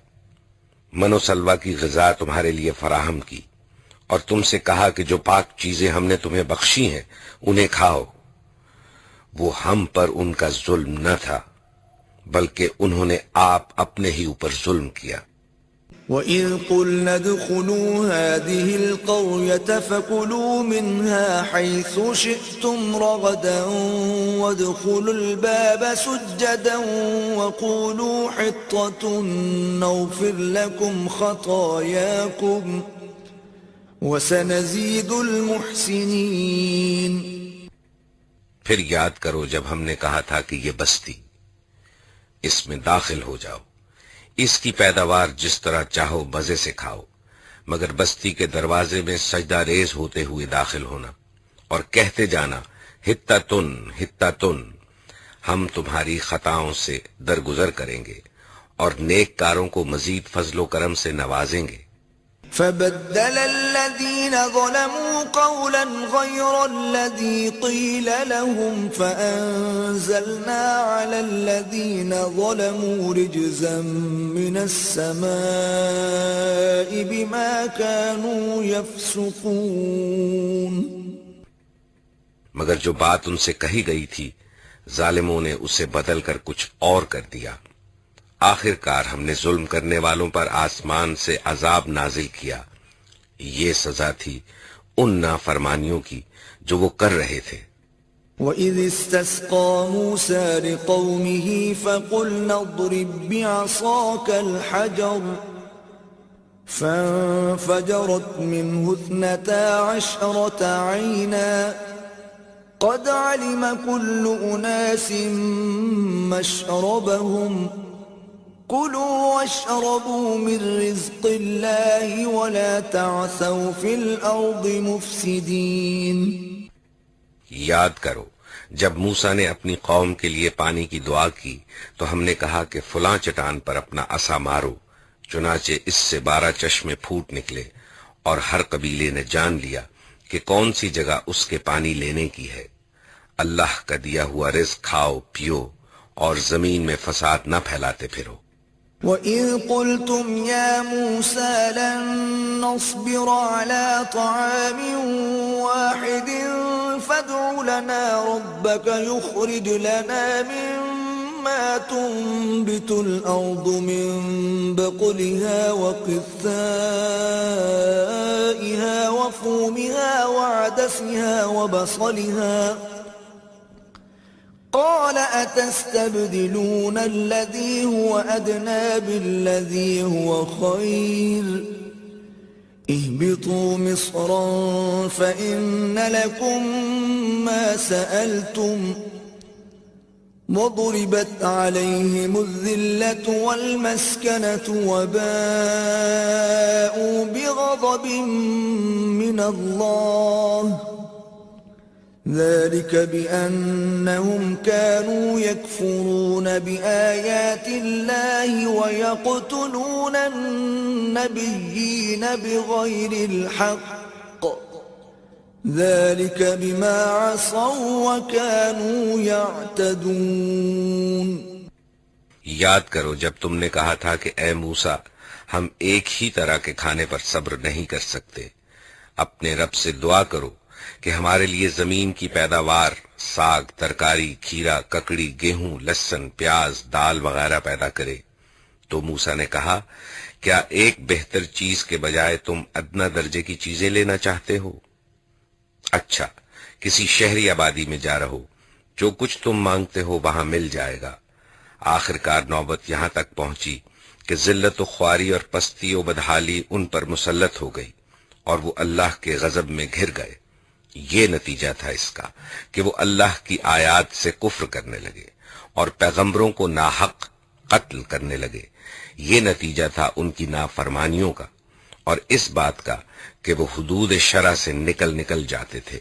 من و سلوہ کی غذا تمہارے لیے فراہم کی، اور تم سے کہا کہ جو پاک چیزیں ہم نے تمہیں بخشی ہیں انہیں کھاؤ۔ وہ ہم پر ان کا ظلم نہ تھا بلکہ انہوں نے آپ اپنے ہی اوپر ظلم کیا۔ وَإِذْ قُلْنَا ادْخُلُوا هَٰذِهِ الْقَرْيَةَ فَكُلُوا مِنْهَا حَيْثُ شِئْتُمْ رَغَدًا وَادْخُلُوا الْبَابَ سُجَّدًا وَقُولُوا حِطَّةٌ نَّغْفِرْ لَكُمْ خَطَايَاكُمْ وَسَنَزِيدُ الْمُحْسِنِينَ۔ پھر یاد کرو جب ہم نے کہا تھا کہ یہ بستی، اس میں داخل ہو جاؤ، اس کی پیداوار جس طرح چاہو مزے سے کھاؤ، مگر بستی کے دروازے میں سجدہ ریز ہوتے ہوئے داخل ہونا اور کہتے جانا حتتن حتتن، ہم تمہاری خطاؤں سے درگزر کریں گے اور نیک کاروں کو مزید فضل و کرم سے نوازیں گے۔ فبدل الذين ظلموا قولا غير الذي قيل لهم فأنزلنا على الذين ظلموا رجزا من السماء بما كانوا يفسقون. مگر جو بات ان سے کہی گئی تھی ظالموں نے اسے بدل کر کچھ اور کر دیا. آخر کار ہم نے ظلم کرنے والوں پر آسمان سے عذاب نازل کیا. یہ سزا تھی ان نافرمانیوں کی جو وہ کر رہے تھے. وَإِذِ اسْتَسْقَى مُوسَى لِقَوْمِهِ فَقُلْنَا اضْرِب بِّعَصَاكَ الْحَجَرَ فَانفَجَرَتْ مِنْهُ 12 عَيْنًا قَدْ عَلِمَ كُلُّ أُنَاسٍ مَّشْرَبَهُمْ كُلُوا وَاشْرَبُوا مِن رِّزْقِ اللَّهِ وَلَا تَعْثَوْا فِي الْأَرْضِ مُفْسِدِينَ. یاد کرو جب موسیٰ نے اپنی قوم کے لیے پانی کی دعا کی تو ہم نے کہا کہ فلاں چٹان پر اپنا عصا مارو. چنانچہ اس سے 12 چشمے پھوٹ نکلے اور ہر قبیلے نے جان لیا کہ کون سی جگہ اس کے پانی لینے کی ہے. اللہ کا دیا ہوا رزق کھاؤ پیو اور زمین میں فساد نہ پھیلاتے پھرو. وَإِذْ قُلْتُمْ يَا مُوسَى لَن نَّصْبِرَ عَلَىٰ طَعَامٍ وَاحِدٍ فَادْعُ لَنَا رَبَّكَ يُخْرِجْ لَنَا مِمَّا تُنبِتُ الْأَرْضُ مِن بَقْلِهَا وَقِثَّائِهَا وَفُومِهَا وَعَدَسِهَا وَبَصَلِهَا قال أتستبدلون الذي هو أدنى بالذي هو خير اهبطوا مصرا فإن لكم ما سألتم وضربت عليهم الذلة والمسكنة وباءوا بغضب من الله ذلك بأنهم كانوا يكفرون بآيات الله ويقتلون النبيين بغير الحق ذلك بما عصوا وكانوا يعتدون. یاد کرو جب تم نے کہا تھا کہ اے موسیٰ ہم ایک ہی طرح کے کھانے پر صبر نہیں کر سکتے. اپنے رب سے دعا کرو کہ ہمارے لیے زمین کی پیداوار ساگ ترکاری کھیرا ککڑی گیہوں لہسن پیاز دال وغیرہ پیدا کرے. تو موسیٰ نے کہا کیا ایک بہتر چیز کے بجائے تم ادنا درجے کی چیزیں لینا چاہتے ہو؟ اچھا کسی شہری آبادی میں جا رہو جو کچھ تم مانگتے ہو وہاں مل جائے گا. آخر کار نوبت یہاں تک پہنچی کہ ذلت و خواری اور پستی و بدحالی ان پر مسلط ہو گئی اور وہ اللہ کے غضب میں گھر گئے. یہ نتیجہ تھا اس کا کہ وہ اللہ کی آیات سے کفر کرنے لگے اور پیغمبروں کو ناحق قتل کرنے لگے. یہ نتیجہ تھا ان کی نافرمانیوں کا اور اس بات کا کہ وہ حدود شرع سے نکل جاتے تھے.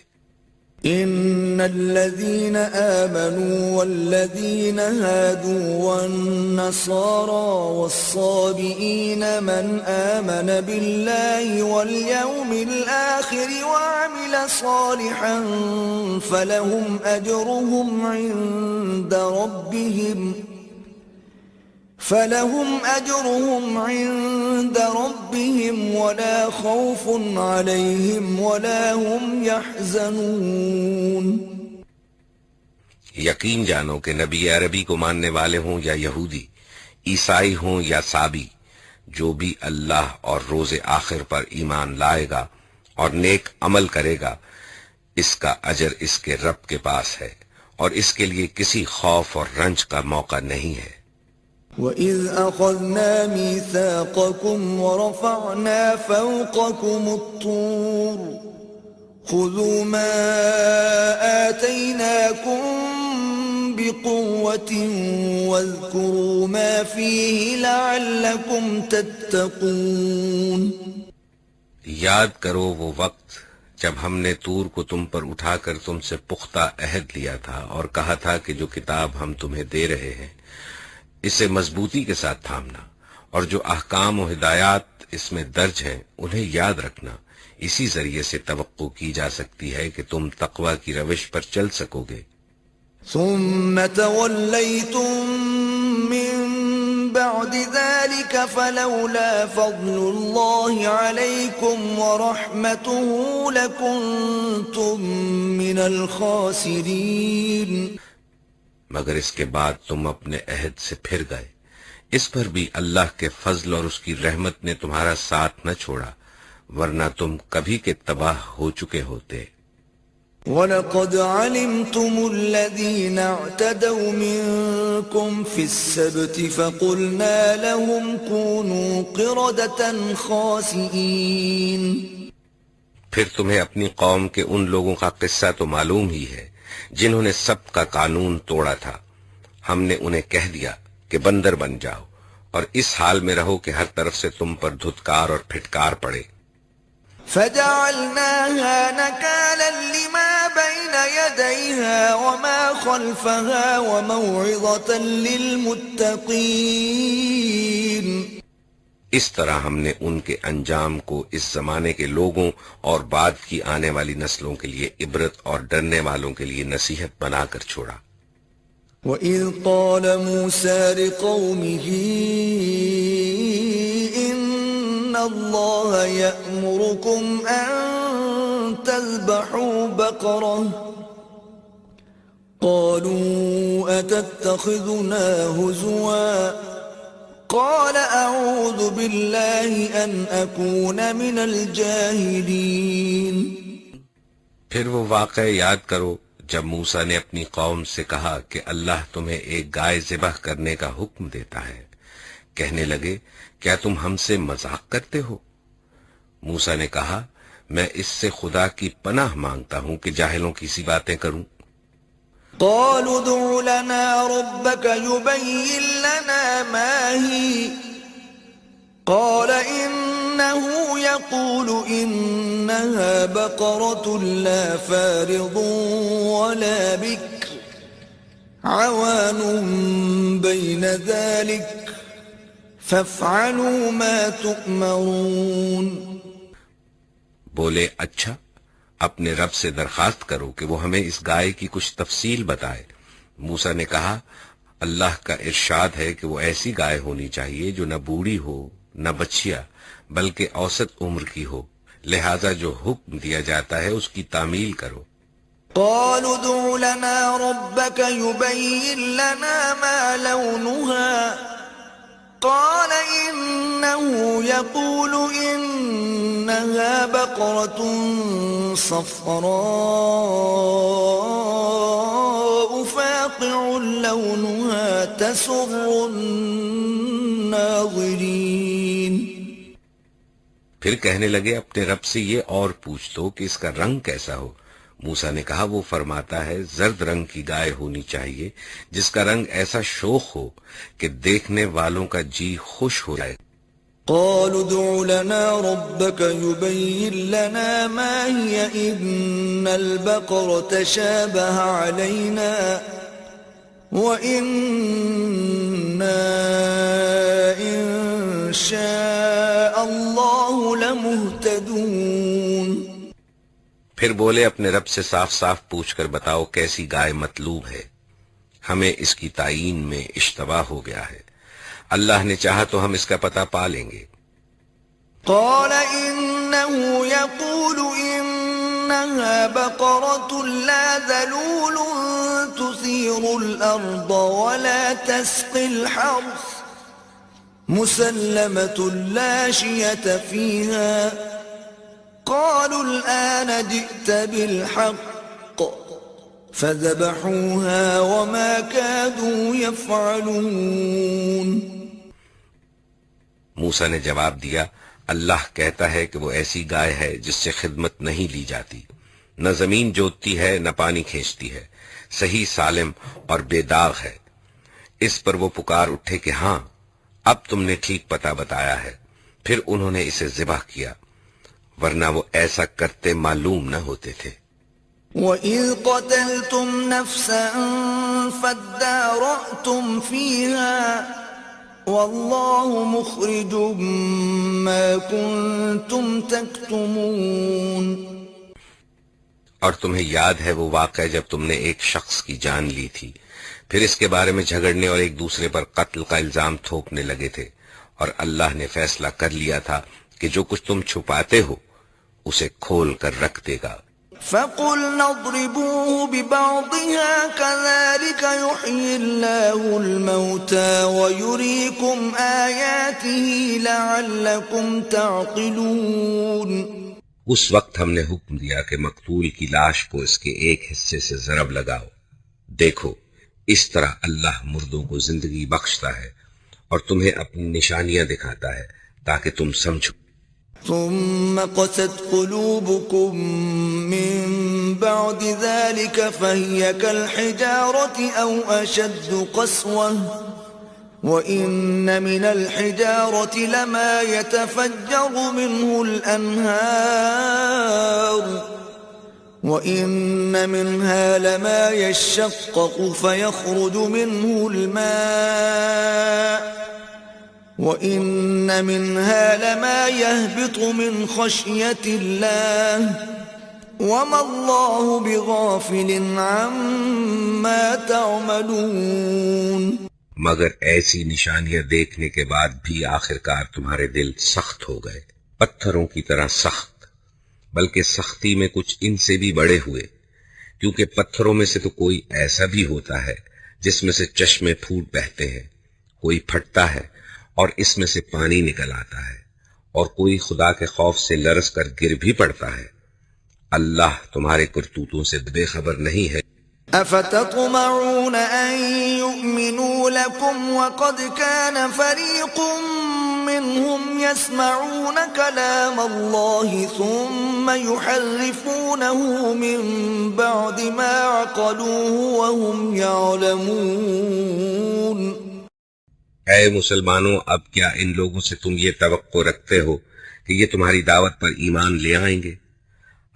ان الذين آمنوا والذين هادوا والنصارى والصابئين من آمن بالله واليوم الآخر وعمل صالحا فلهم أجرهم عند ربهم ولا خوف عليهم ولا هم يحزنون. یقین جانو کہ نبی عربی کو ماننے والے ہوں یا یہودی عیسائی ہوں یا سابی جو بھی اللہ اور روز آخر پر ایمان لائے گا اور نیک عمل کرے گا اس کا اجر اس کے رب کے پاس ہے اور اس کے لیے کسی خوف اور رنج کا موقع نہیں ہے. وَإِذْ أَخَذْنَا مِيثَاقَكُمْ وَرَفَعْنَا فَوْقَكُمُ الطُّورَ خُذُوا مَا آتَيْنَاكُمْ بِقُوَّةٍ وَاذْكُرُوا مَا فِيهِ لَعَلَّكُمْ تَتَّقُونَ. یاد کرو وہ وقت جب ہم نے طور کو تم پر اٹھا کر تم سے پختہ عہد لیا تھا اور کہا تھا کہ جو کتاب ہم تمہیں دے رہے ہیں اسے مضبوطی کے ساتھ تھامنا اور جو احکام و ہدایات اس میں درج ہیں انہیں یاد رکھنا، اسی ذریعے سے توقع کی جا سکتی ہے کہ تم تقوی کی روش پر چل سکو گے۔ ثم توليتم من بعد ذلك فلولا فضل الله عليكم ورحمته لكنتم من الخاسرين۔ مگر اس کے بعد تم اپنے عہد سے پھر گئے، اس پر بھی اللہ کے فضل اور اس کی رحمت نے تمہارا ساتھ نہ چھوڑا، ورنہ تم کبھی کے تباہ ہو چکے ہوتے۔ وَلَقَدْ عَلِمْتُمُ الَّذِينَ اعْتَدَوْا مِنكُمْ فِي السَّبْتِ فَقُلْنَا لَهُمْ كُونُوا قِرَدَةً خَاسِئِينَ۔ پھر تمہیں اپنی قوم کے ان لوگوں کا قصہ تو معلوم ہی ہے جنہوں نے سب کا قانون توڑا تھا، ہم نے انہیں کہہ دیا کہ بندر بن جاؤ اور اس حال میں رہو کہ ہر طرف سے تم پر دھتکار اور پھٹکار پڑے۔ فَجَعَلْنَاهَا نَكَالًا لِمَا بَيْنَ يَدَيْهَا وَمَا خَلْفَهَا وَمَوْعِظَةً لِلْمُتَّقِينَ۔ اس طرح ہم نے ان کے انجام کو اس زمانے کے لوگوں اور بعد کی آنے والی نسلوں کے لیے عبرت اور ڈرنے والوں کے لیے نصیحت بنا کر چھوڑا۔ وَإِذْ قَالَ مُوسَىٰ لِقَوْمِهِ إِنَّ اللَّهَ يَأْمُرُكُمْ أَن تَذْبَحُوا بَقَرَةً قَالُوا أَتَتَّخِذُنَا هُزُوًا قَالَ أَعُوذُ بِاللَّهِ أَنْ أَكُونَ مِنَ الْجَاهِلِينَ۔ پھر وہ واقعہ یاد کرو جب موسیٰ نے اپنی قوم سے کہا کہ اللہ تمہیں ایک گائے ذبح کرنے کا حکم دیتا ہے، کہنے لگے کیا تم ہم سے مذاق کرتے ہو؟ موسیٰ نے کہا میں اس سے خدا کی پناہ مانگتا ہوں کہ جاہلوں کی سی باتیں کروں۔ قالوا ادع لنا ربك يبين لنا ما هي قال إنه يقول إنها بقرة لا فارض ولا بكر عوان بين ذلك فافعلوا ما تؤمرون۔ بولے اچھا، اپنے رب سے درخواست کرو کہ وہ ہمیں اس گائے کی کچھ تفصیل بتائے۔ موسیٰ نے کہا اللہ کا ارشاد ہے کہ وہ ایسی گائے ہونی چاہیے جو نہ بوڑھی ہو نہ بچیا بلکہ اوسط عمر کی ہو، لہذا جو حکم دیا جاتا ہے اس کی تعمیل کرو۔ قالوا ادع لنا ربك يبين لنا ما لونها قال إنه يقول إنها بقرة صفراء فاقع لونها تسر الناظرين۔ پھر کہنے لگے اپنے رب سے یہ اور پوچھ دو کہ اس کا رنگ کیسا ہو۔ موسیٰ نے کہا وہ فرماتا ہے زرد رنگ کی گائے ہونی چاہیے جس کا رنگ ایسا شوخ ہو کہ دیکھنے والوں کا جی خوش ہو جائے۔ قالوا ادع لنا ربك يبين لنا ما هي إن البقرة شابه علينا وإنا إن شاء الله لمهتدون۔ پھر بولے اپنے رب سے صاف صاف پوچھ کر بتاؤ کیسی گائے مطلوب ہے، ہمیں اس کی تعیین میں اشتباہ ہو گیا ہے، اللہ نے چاہا تو ہم اس کا پتہ پا لیں گے۔ قال إنه يقول إنها بقرة لا ذلول تثير الأرض ولا تسقي الحرث مسلمة لا شية فيها قالوا الآن جئت بالحق فذبحوها وما كادوا يفعلون۔ موسیٰ نے جواب دیا اللہ کہتا ہے کہ وہ ایسی گائے ہے جس سے خدمت نہیں لی جاتی، نہ زمین جوتتی ہے نہ پانی کھینچتی ہے، صحیح سالم اور بے داغ ہے۔ اس پر وہ پکار اٹھے کہ ہاں اب تم نے ٹھیک پتہ بتایا ہے، پھر انہوں نے اسے ذبح کیا، ورنہ وہ ایسا کرتے معلوم نہ ہوتے تھے۔ وَإِذْ قَتَلْتُمْ نَفْسًا فَادَّارَأْتُمْ فِيهَا والله مخرج ما كنتم تكتمون. اور تمہیں یاد ہے وہ واقعہ جب تم نے ایک شخص کی جان لی تھی، پھر اس کے بارے میں جھگڑنے اور ایک دوسرے پر قتل کا الزام تھوپنے لگے تھے، اور اللہ نے فیصلہ کر لیا تھا کہ جو کچھ تم چھپاتے ہو اسے کھول کر رکھ دے گا۔ فَقُلْنَا اضْرِبُوهُ بِبَعْضِهَا كَذَلِكَ يُحْيِي اللَّهُ الْمَوْتَى وَيُرِيكُمْ آيَاتِهِ لَعَلَّكُمْ تَعْقِلُونَ۔ اس وقت ہم نے حکم دیا کہ مقتول کی لاش کو اس کے ایک حصے سے ضرب لگاؤ، دیکھو اس طرح اللہ مردوں کو زندگی بخشتا ہے اور تمہیں اپنی نشانیاں دکھاتا ہے تاکہ تم سمجھو۔ ثم قست قلوبكم من بعد ذلك فهي كالحجارة أو أشد قسوة وإن من الحجارة لما يتفجر منه الأنهار وإن منها لما يشقق فيخرج منه الماء وَإِنَّ مِنْهَا لَمَا يَهْبِطُ مِنْ خَشْيَةِ اللَّهِ وَمَا اللَّهُ بِغَافِلٍ عَمَّا تَعْمَلُونَ۔ مگر ایسی نشانیاں دیکھنے کے بعد بھی آخرکار تمہارے دل سخت ہو گئے، پتھروں کی طرح سخت، بلکہ سختی میں کچھ ان سے بھی بڑے ہوئے، کیونکہ پتھروں میں سے تو کوئی ایسا بھی ہوتا ہے جس میں سے چشمے پھوٹ بہتے ہیں، کوئی پھٹتا ہے اور اس میں سے پانی نکل آتا ہے، اور کوئی خدا کے خوف سے لرز کر گر بھی پڑتا ہے۔ اللہ تمہارے کرتوتوں سے بے خبر نہیں ہے۔ أفتطمعون أن يؤمنوا لكم وقد كان فريق منهم يسمعون كلام الله ثم يحرفونه من بعد ما عقلوه وهم يعلمون۔ اے مسلمانوں، اب کیا ان لوگوں سے تم یہ توقع رکھتے ہو کہ یہ تمہاری دعوت پر ایمان لے آئیں گے،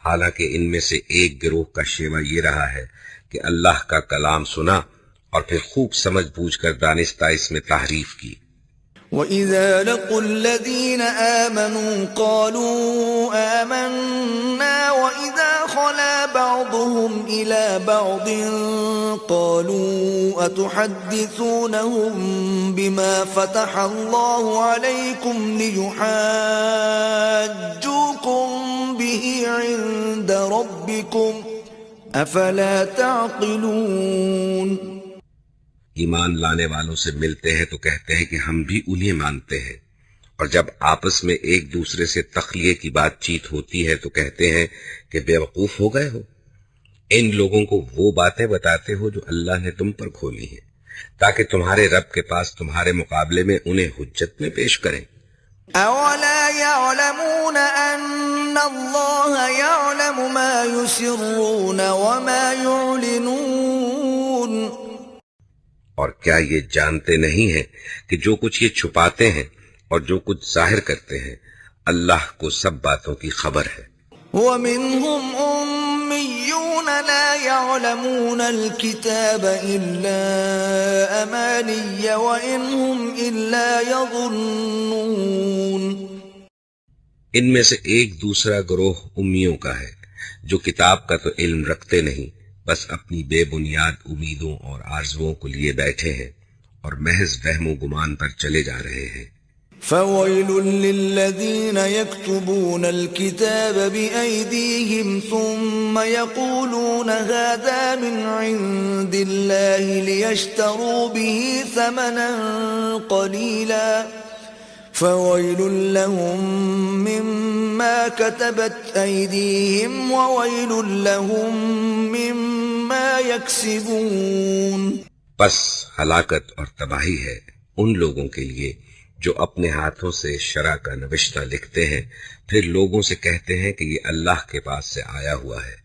حالانکہ ان میں سے ایک گروہ کا شیوہ یہ رہا ہے کہ اللہ کا کلام سنا اور پھر خوب سمجھ بوجھ کر دانستہ اس میں تحریف کی۔ وَإِذَا لَقُوا الَّذِينَ آمَنُوا قَالُوا آمَنَّا وَإِذَا خَلَا بَعْضُهُمْ إِلَى بَعْضٍ قَالُوا أَتُحَدِّثُونَهُم بِمَا فَتَحَ اللَّهُ عَلَيْكُمْ لِيُحَاجُّوكُم بِهِ عِندَ رَبِّكُمْ أَفَلَا تَعْقِلُونَ۔ ایمان لانے والوں سے ملتے ہیں تو کہتے ہیں کہ ہم بھی انہیں مانتے ہیں، اور جب آپس میں ایک دوسرے سے تخلیے کی بات چیت ہوتی ہے تو کہتے ہیں کہ بے وقوف ہو گئے ہو۔ ان لوگوں کو وہ باتیں بتاتے ہو جو اللہ نے تم پر کھولی ہیں، تاکہ تمہارے رب کے پاس تمہارے مقابلے میں انہیں حجت میں پیش کریں۔ أَوَلَا يَعْلَمُونَ أَنَّ اللَّهَ يَعْلَمُ مَا يُسِرُّونَ وَمَا يُعْلِنُونَ۔ اور کیا یہ جانتے نہیں ہیں کہ جو کچھ یہ چھپاتے ہیں اور جو کچھ ظاہر کرتے ہیں اللہ کو سب باتوں کی خبر ہے۔ وَمِنْهُمْ أُمِّيُّونَ لَا يَعْلَمُونَ الْكِتَابَ إِلَّا أَمَانِيَّ وَإِنْ هُمْ إِلَّا يَظُنُّونَ۔ ان میں سے ایک دوسرا گروہ امیوں کا ہے جو کتاب کا تو علم رکھتے نہیں، بس اپنی بے بنیاد امیدوں اور آرزوؤں کو لیے بیٹھے ہیں اور محض وہم و گمان پر چلے جا رہے ہیں۔ فَوَيْلٌ لِّلَّذِينَ يَكْتُبُونَ الْكِتَابَ بِأَيْدِيهِمْ ثُمَّ يَقُولُونَ هَذَا مِنْ عِندِ اللَّهِ لِيَشْتَرُوا بِهِ ثَمَنًا قَلِيلًا فَوَيْلٌ لَّهُم مِّمَّا كَتَبَتْ أَيْدِيهِمْ وَوَيْلٌ لَّهُم مِّمَّا يَكْسِبُونَ۔ بس ہلاکت اور تباہی ہے ان لوگوں کے لیے جو اپنے ہاتھوں سے شرع کا نوشتہ لکھتے ہیں، پھر لوگوں سے کہتے ہیں کہ یہ اللہ کے پاس سے آیا ہوا ہے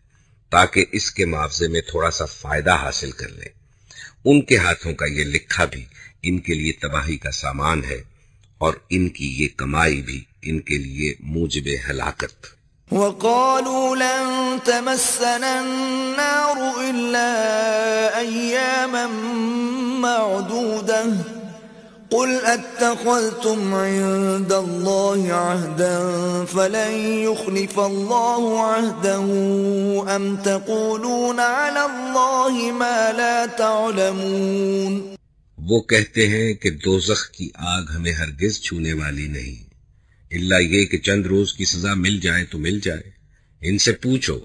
تاکہ اس کے معاوضے میں تھوڑا سا فائدہ حاصل کر لیں۔ ان کے ہاتھوں کا یہ لکھا بھی ان کے لیے تباہی کا سامان ہے، اور ان کی یہ کمائی بھی ان کے لیے موجب ہلاکت۔ وَقَالُوا لَن تَمَسَّنَا النَّارُ إِلَّا أَيَّامًا مَّعْدُودَةً قل اتخذتم عند الله عهدا فلن يخلف الله عهده ام تقولون على الله ما لا تعلمون۔ وہ کہتے ہیں کہ دوزخ کی آگ ہمیں ہرگز چھونے والی نہیں، الا یہ کہ چند روز کی سزا مل جائے تو مل جائے۔ ان سے پوچھو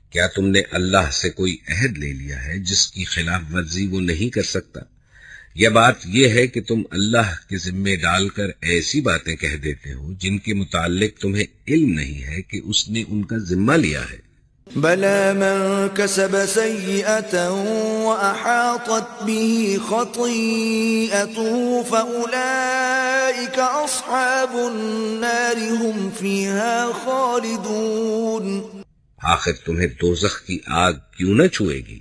کیا تم نے اللہ سے کوئی عہد لے لیا ہے جس کی خلاف ورزی وہ نہیں کر سکتا؟ یہ بات یہ ہے کہ تم اللہ کے ذمے ڈال کر ایسی باتیں کہہ دیتے ہو جن کے متعلق تمہیں علم نہیں ہے کہ اس نے ان کا ذمہ لیا ہے۔ بلى من كسب سيئة وأحاطت به خطيئته فأولئك أصحاب النار هم فيها خالدون۔ آخر تمہیں دوزخ کی آگ کیوں نہ چھوئے گی؟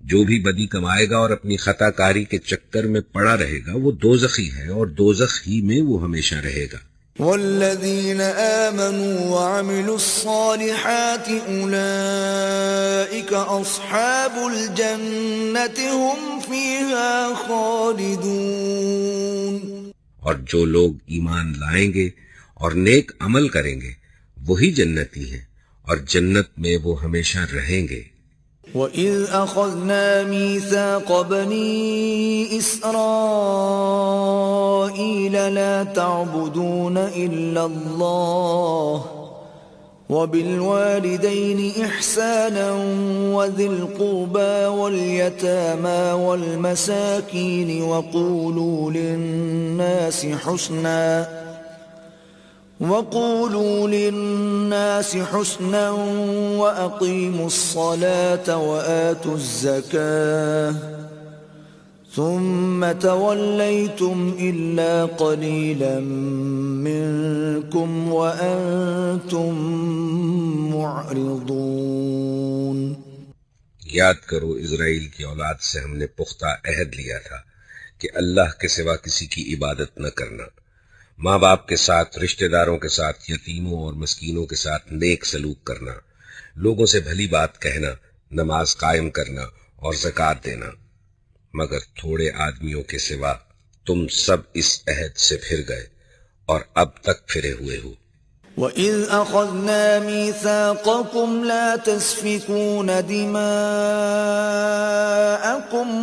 جو بھی بدی کمائے گا اور اپنی خطا کاری کے چکر میں پڑا رہے گا وہ دوزخی ہے اور دوزخ ہی میں وہ ہمیشہ رہے گا۔ والذين آمنوا وعملوا الصالحات أولئك أصحاب الجنة هم فيها خالدون۔ اور جو لوگ ایمان لائیں گے اور نیک عمل کریں گے وہی جنتی ہیں اور جنت میں وہ ہمیشہ رہیں گے۔ وَإِذْ أَخَذْنَا مِيثَاقَ بَنِي إِسْرَائِيلَ لَا تَعْبُدُونَ إِلَّا اللَّهَ وَبِالْوَالِدَيْنِ إِحْسَانًا وَذِي الْقُرْبَى وَالْيَتَامَى وَالْمَسَاكِينِ وَقُولُوا لِلنَّاسِ حُسْنًا وَأَقِيمُوا الصَّلَاةَ وَآتُوا الزَّكَاةَ ثُمَّ تَوَلَّيْتُمْ إِلَّا قَلِيلًا مِّنكُمْ وَأَنتُمْ مُعْرِضُونَ۔ یاد کرو اسرائیل کی اولاد سے ہم نے پختہ عہد لیا تھا کہ اللہ کے سوا کسی کی عبادت نہ کرنا، ماں باپ کے ساتھ، رشتہ داروں کے ساتھ، یتیموں اور مسکینوں کے ساتھ نیک سلوک کرنا، لوگوں سے بھلی بات کہنا، نماز قائم کرنا اور زکوٰۃ دینا، مگر تھوڑے آدمیوں کے سوا تم سب اس عہد سے پھر گئے اور اب تک پھرے ہوئے ہو۔ وَإِذْ أَخَذْنَا مِيثَاقَكُمْ لَا تَسْفِكُونَ دِمَاءَكُمْ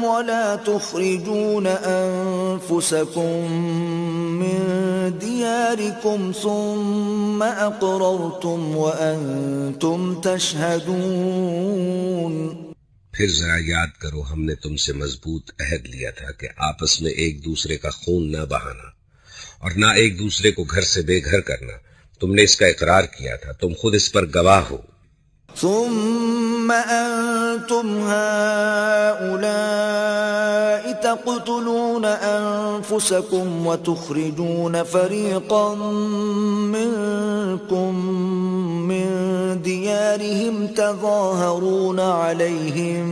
وَلَا تُخْرِجُونَ أَنفُسَكُمْ مِنْ دِيَارِكُمْ ثُمَّ أَقْرَرْتُمْ وَأَنْتُمْ تَشْهَدُونَ۔ پھر ذرا یاد کرو ہم نے تم سے مضبوط عہد لیا تھا کہ آپس میں ایک دوسرے کا خون نہ بہانا اور نہ ایک دوسرے کو گھر سے بے گھر کرنا، تم نے اس کا اقرار کیا تھا، تم خود اس پر گواہ ہو۔ ثم أنتم هؤلاء تقتلون أنفسكم وتخرجون فريقا منكم من ديارهم تظاهرون عليهم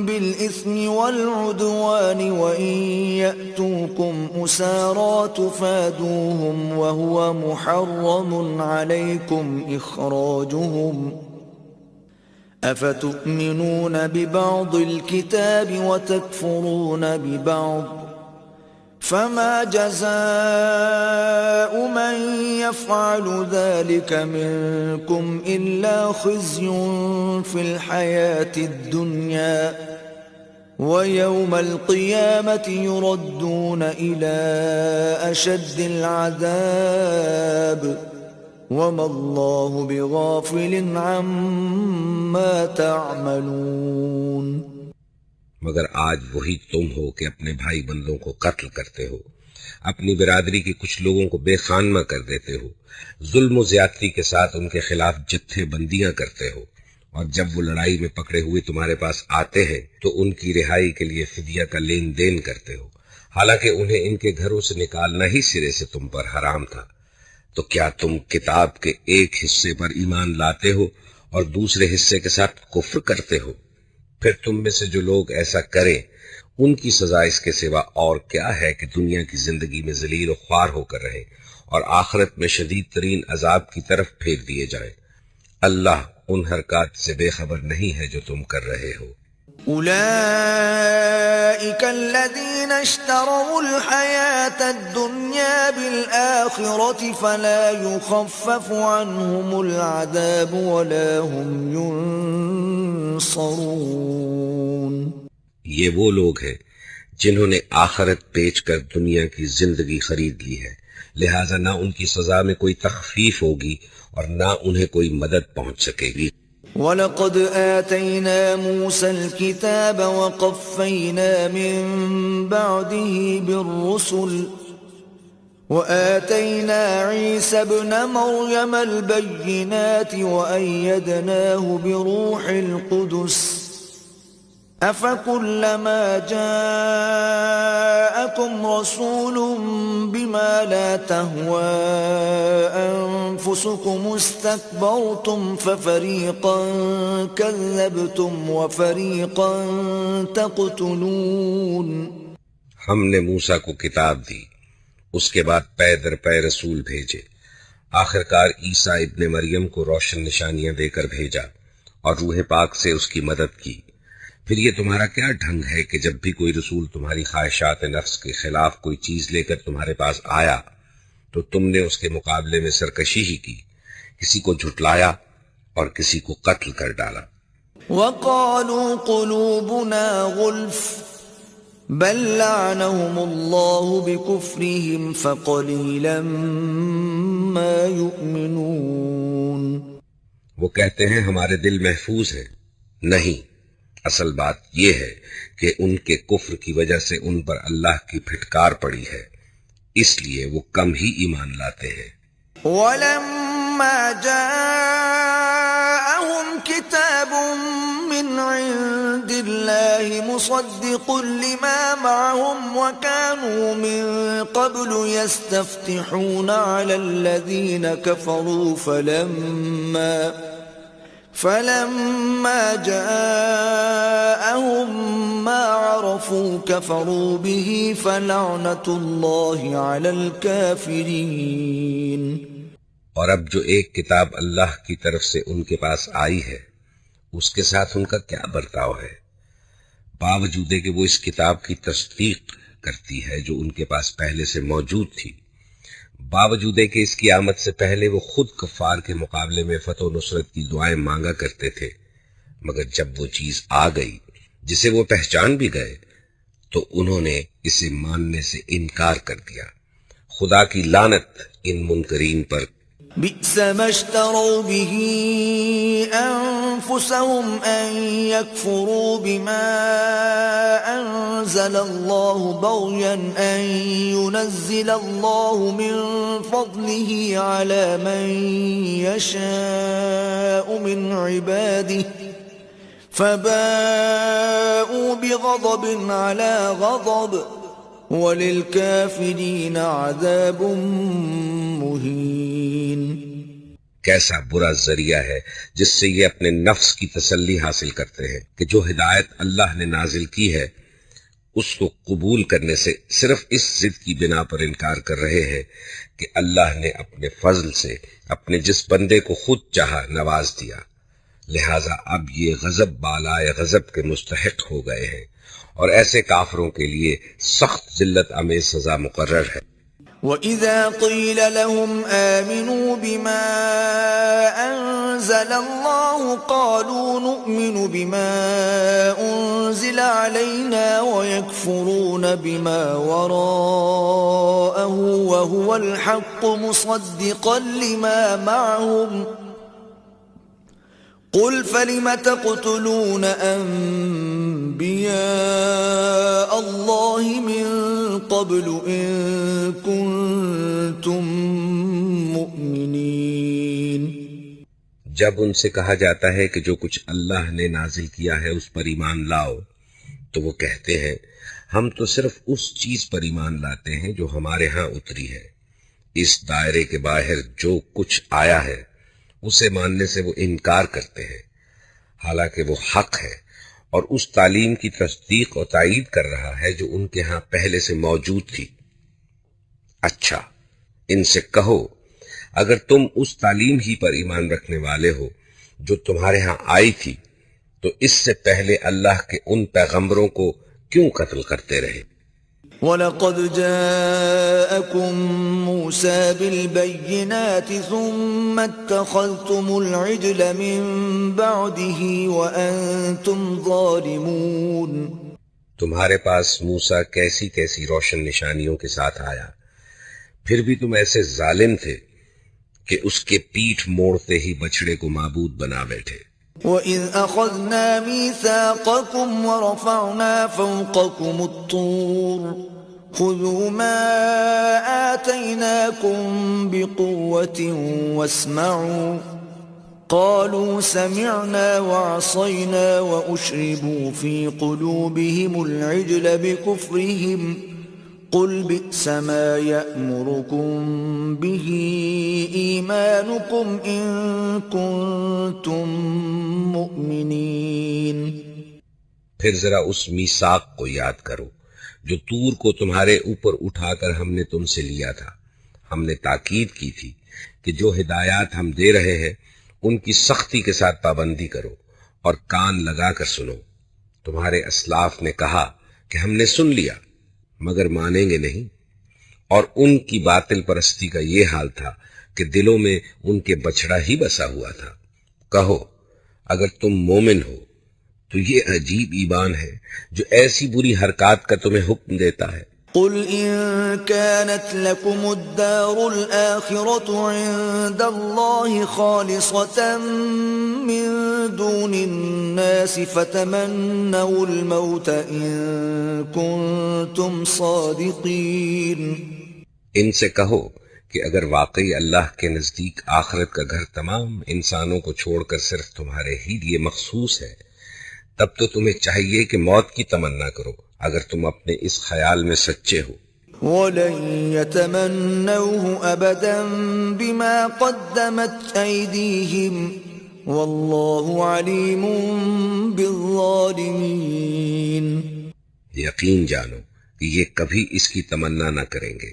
بالإثم والعدوان وإن يأتوكم أسارى تفادوهم وهو محرم عليكم إخراجهم أفتؤمنون ببعض الكتاب وتكفرون ببعض فما جزاء من يفعل ذلك منكم إلا خزي في الحياة الدنيا ويوم القيامة يردون إلى أشد العذاب وما الله بغافل عما تعملون۔ مگر آج وہی تم ہو کہ اپنے بھائی بندوں کو قتل کرتے ہو، اپنی برادری کے کچھ لوگوں کو بے خانمہ کر دیتے ہو، ظلم و زیادتی کے ساتھ ان کے خلاف جتھے بندیاں کرتے ہو، اور جب وہ لڑائی میں پکڑے ہوئے تمہارے پاس آتے ہیں تو ان کی رہائی کے لیے فدیہ کا لین دین کرتے ہو، حالانکہ انہیں ان کے گھروں سے نکالنا ہی سرے سے تم پر حرام تھا۔ تو کیا تم کتاب کے ایک حصے پر ایمان لاتے ہو اور دوسرے حصے کے ساتھ کفر کرتے ہو؟ پھر تم میں سے جو لوگ ایسا کریں ان کی سزا اس کے سوا اور کیا ہے کہ دنیا کی زندگی میں ذلیل و خوار ہو کر رہیں اور آخرت میں شدید ترین عذاب کی طرف پھینک دیے جائیں۔ اللہ ان حرکات سے بے خبر نہیں ہے جو تم کر رہے ہو۔ أولئك الذين اشتروا الحياة الدنيا بالآخرة فلا يخفف عنهم العذاب ولا هم ينصرون۔ یہ وہ لوگ ہیں جنہوں نے آخرت بیچ کر دنیا کی زندگی خرید لی ہے، لہٰذا نہ ان کی سزا میں کوئی تخفیف ہوگی اور نہ انہیں کوئی مدد پہنچ سکے گی۔ وَلَقَدْ آتَيْنَا مُوسَى الْكِتَابَ وَقَفَّيْنَا مِن بَعْدِهِ بِالرُّسُلِ وَآتَيْنَا عِيسَى ابْنَ مَرْيَمَ الْبَيِّنَاتِ وَأَيَّدْنَاهُ بِرُوحِ الْقُدُسِ أَفَكُلَّمَا جَاءَكُمْ رَسُولٌ بِمَا لَا تَهْوَى أَنفُسُكُمُ اسْتَكْبَرْتُمْ فَفَرِيقًا كَذَّبْتُمْ وَفَرِيقًا تَقْتُلُونَ۔ ہم نے موسیٰ کو کتاب دی، اس کے بعد پے در پے رسول بھیجے، آخرکار عیسیٰ ابن مریم کو روشن نشانیاں دے کر بھیجا اور روح پاک سے اس کی مدد کی۔ پھر یہ تمہارا کیا ڈھنگ ہے کہ جب بھی کوئی رسول تمہاری خواہشات نفس کے خلاف کوئی چیز لے کر تمہارے پاس آیا تو تم نے اس کے مقابلے میں سرکشی ہی کی، کسی کو جھٹلایا اور کسی کو قتل کر ڈالا۔ وَقَالُوا قُلُوبُنَا غُلْفٌ بَل لَّعَنَهُمُ اللَّهُ بِكُفْرِهِمْ فَقَلِيلًا مَّا يُؤْمِنُونَ۔ وہ کہتے ہیں ہمارے دل محفوظ ہیں، نہیں، اصل بات یہ ہے کہ ان کے کفر کی وجہ سے ان پر اللہ کی پھٹکار پڑی ہے، اس لیے وہ کم ہی ایمان لاتے ہیں۔ وَلَمَّا جَاءَهُمْ كِتَابٌ مِّنْ عِندِ اللَّهِ مُصَدِّقٌ لِّمَا مَعَهُمْ وَكَانُوا مِن قَبْلُ يَسْتَفْتِحُونَ عَلَى الَّذِينَ كَفَرُوا فَلَمَّا جَاءَهُم مَّا عَرَفُوا كَفَرُوا بِهِ فَلَعْنَةُ اللَّهِ عَلَى الْكَافِرِينَ۔ اور اب جو ایک کتاب اللہ کی طرف سے ان کے پاس آئی ہے، اس کے ساتھ ان کا کیا برتاؤ ہے، باوجود کہ وہ اس کتاب کی تصدیق کرتی ہے جو ان کے پاس پہلے سے موجود تھی، باوجود کہ اس کی آمد سے پہلے وہ خود کفار کے مقابلے میں فتح و نصرت کی دعائیں مانگا کرتے تھے، مگر جب وہ چیز آ گئی جسے وہ پہچان بھی گئے تو انہوں نے اسے ماننے سے انکار کر دیا۔ خدا کی لعنت ان منکرین پر۔ بئس ما اشتروا به أنفسهم أن يكفروا بما أنزل الله بغيا أن ينزل الله من فضله على من يشاء من عباده فباءوا بغضب على غضب وَلِلْكَافِرِينَ عَذَابٌ مُّهِينٌ۔ کیسا برا ذریعہ ہے جس سے یہ اپنے نفس کی تسلی حاصل کرتے ہیں کہ جو ہدایت اللہ نے نازل کی ہے اس کو قبول کرنے سے صرف اس ضد کی بنا پر انکار کر رہے ہیں کہ اللہ نے اپنے فضل سے اپنے جس بندے کو خود چاہا نواز دیا، لہذا اب یہ غضب بالائے غضب کے مستحق ہو گئے ہیں، اور ایسے کافروں کے لیے سخت ذلت آمیز سزا مقرر ہے۔ وَإِذَا قِيلَ لَهُمْ آمِنُوا بِمَا أَنزَلَ اللَّهُ قَالُوا نُؤْمِنُ بِمَا أُنزِلَ عَلَيْنَا وَيَكْفُرُونَ بِمَا وَرَاءَهُ وَهُوَ الْحَقُّ مُصَدِّقًا لِمَا مَعَهُمْ قُلْ فَلِمَ تَقْتُلُونَ أَنبِيَاءَ اللَّهِ مِن قَبْلُ إِن كُنتُم مُّؤْمِنِينَ۔ جب ان سے کہا جاتا ہے کہ جو کچھ اللہ نے نازل کیا ہے اس پر ایمان لاؤ تو وہ کہتے ہیں ہم تو صرف اس چیز پر ایمان لاتے ہیں جو ہمارے ہاں اتری ہے، اس دائرے کے باہر جو کچھ آیا ہے اسے ماننے سے وہ انکار کرتے ہیں، حالانکہ وہ حق ہے اور اس تعلیم کی تصدیق اور تائید کر رہا ہے جو ان کے ہاں پہلے سے موجود تھی۔ اچھا، ان سے کہو اگر تم اس تعلیم ہی پر ایمان رکھنے والے ہو جو تمہارے ہاں آئی تھی تو اس سے پہلے اللہ کے ان پیغمبروں کو کیوں قتل کرتے رہے؟ وَلَقَدْ جَاءَكُم مُوسَى بِالْبَيِّنَاتِ ثُمَّ اتَّخَذْتُمُ الْعِجْلَ مِن بَعْدِهِ وَأَنتُمْ ظَالِمُونَ۔ تمہارے پاس موسیٰ کیسی کیسی روشن نشانیوں کے ساتھ آیا، پھر بھی تم ایسے ظالم تھے کہ اس کے پیٹھ موڑتے ہی بچڑے کو معبود بنا بیٹھے۔ وَإِذْ أَخَذْنَا مِيثَاقَكُمْ وَرَفَعْنَا فَوْقَكُمُ الطُّورَ خُذُوا مَا آتَيْنَاكُمْ بِقُوَّةٍ وَاسْمَعُوا قَالُوا سَمِعْنَا وَعَصَيْنَا وَأُشْرِبُوا فِي قُلُوبِهِمُ الْعِجْلَ بِكُفْرِهِمْ قُلْ بِئْسَ مَا يَأْمُرُكُمْ بِهِ إِيمَانُكُمْ إِن كُنتُم مُؤْمِنِينَ۔ پھر ذرا اس میثاق کو یاد کرو جو طور کو تمہارے اوپر اٹھا کر ہم نے تم سے لیا تھا۔ ہم نے تاکید کی تھی کہ جو ہدایات ہم دے رہے ہیں ان کی سختی کے ساتھ پابندی کرو اور کان لگا کر سنو۔ تمہارے اسلاف نے کہا کہ ہم نے سن لیا مگر مانیں گے نہیں، اور ان کی باطل پرستی کا یہ حال تھا کہ دلوں میں ان کے بچڑا ہی بسا ہوا تھا۔ کہو اگر تم مومن ہو تو یہ عجیب ایمان ہے جو ایسی بری حرکات کا تمہیں حکم دیتا ہے۔ قل إن كانت لكم الدار الآخرة عند الله خالصة من دون الناس فتمنوا الموت إن كنتم صادقين۔ ان سے کہو کہ اگر واقعی اللہ کے نزدیک آخرت کا گھر تمام انسانوں کو چھوڑ کر صرف تمہارے ہی لیے مخصوص ہے، تب تو تمہیں چاہیے کہ موت کی تمنا کرو اگر تم اپنے اس خیال میں سچے ہو۔ وَلَن يَتَمَنَّوْهُ أَبَدًا بِمَا قَدَّمَتْ أَيْدِيهِمْ وَاللَّهُ عَلِيمٌ بِالظَّالِمِينَ۔ یقین جانو کہ یہ کبھی اس کی تمنا نہ کریں گے،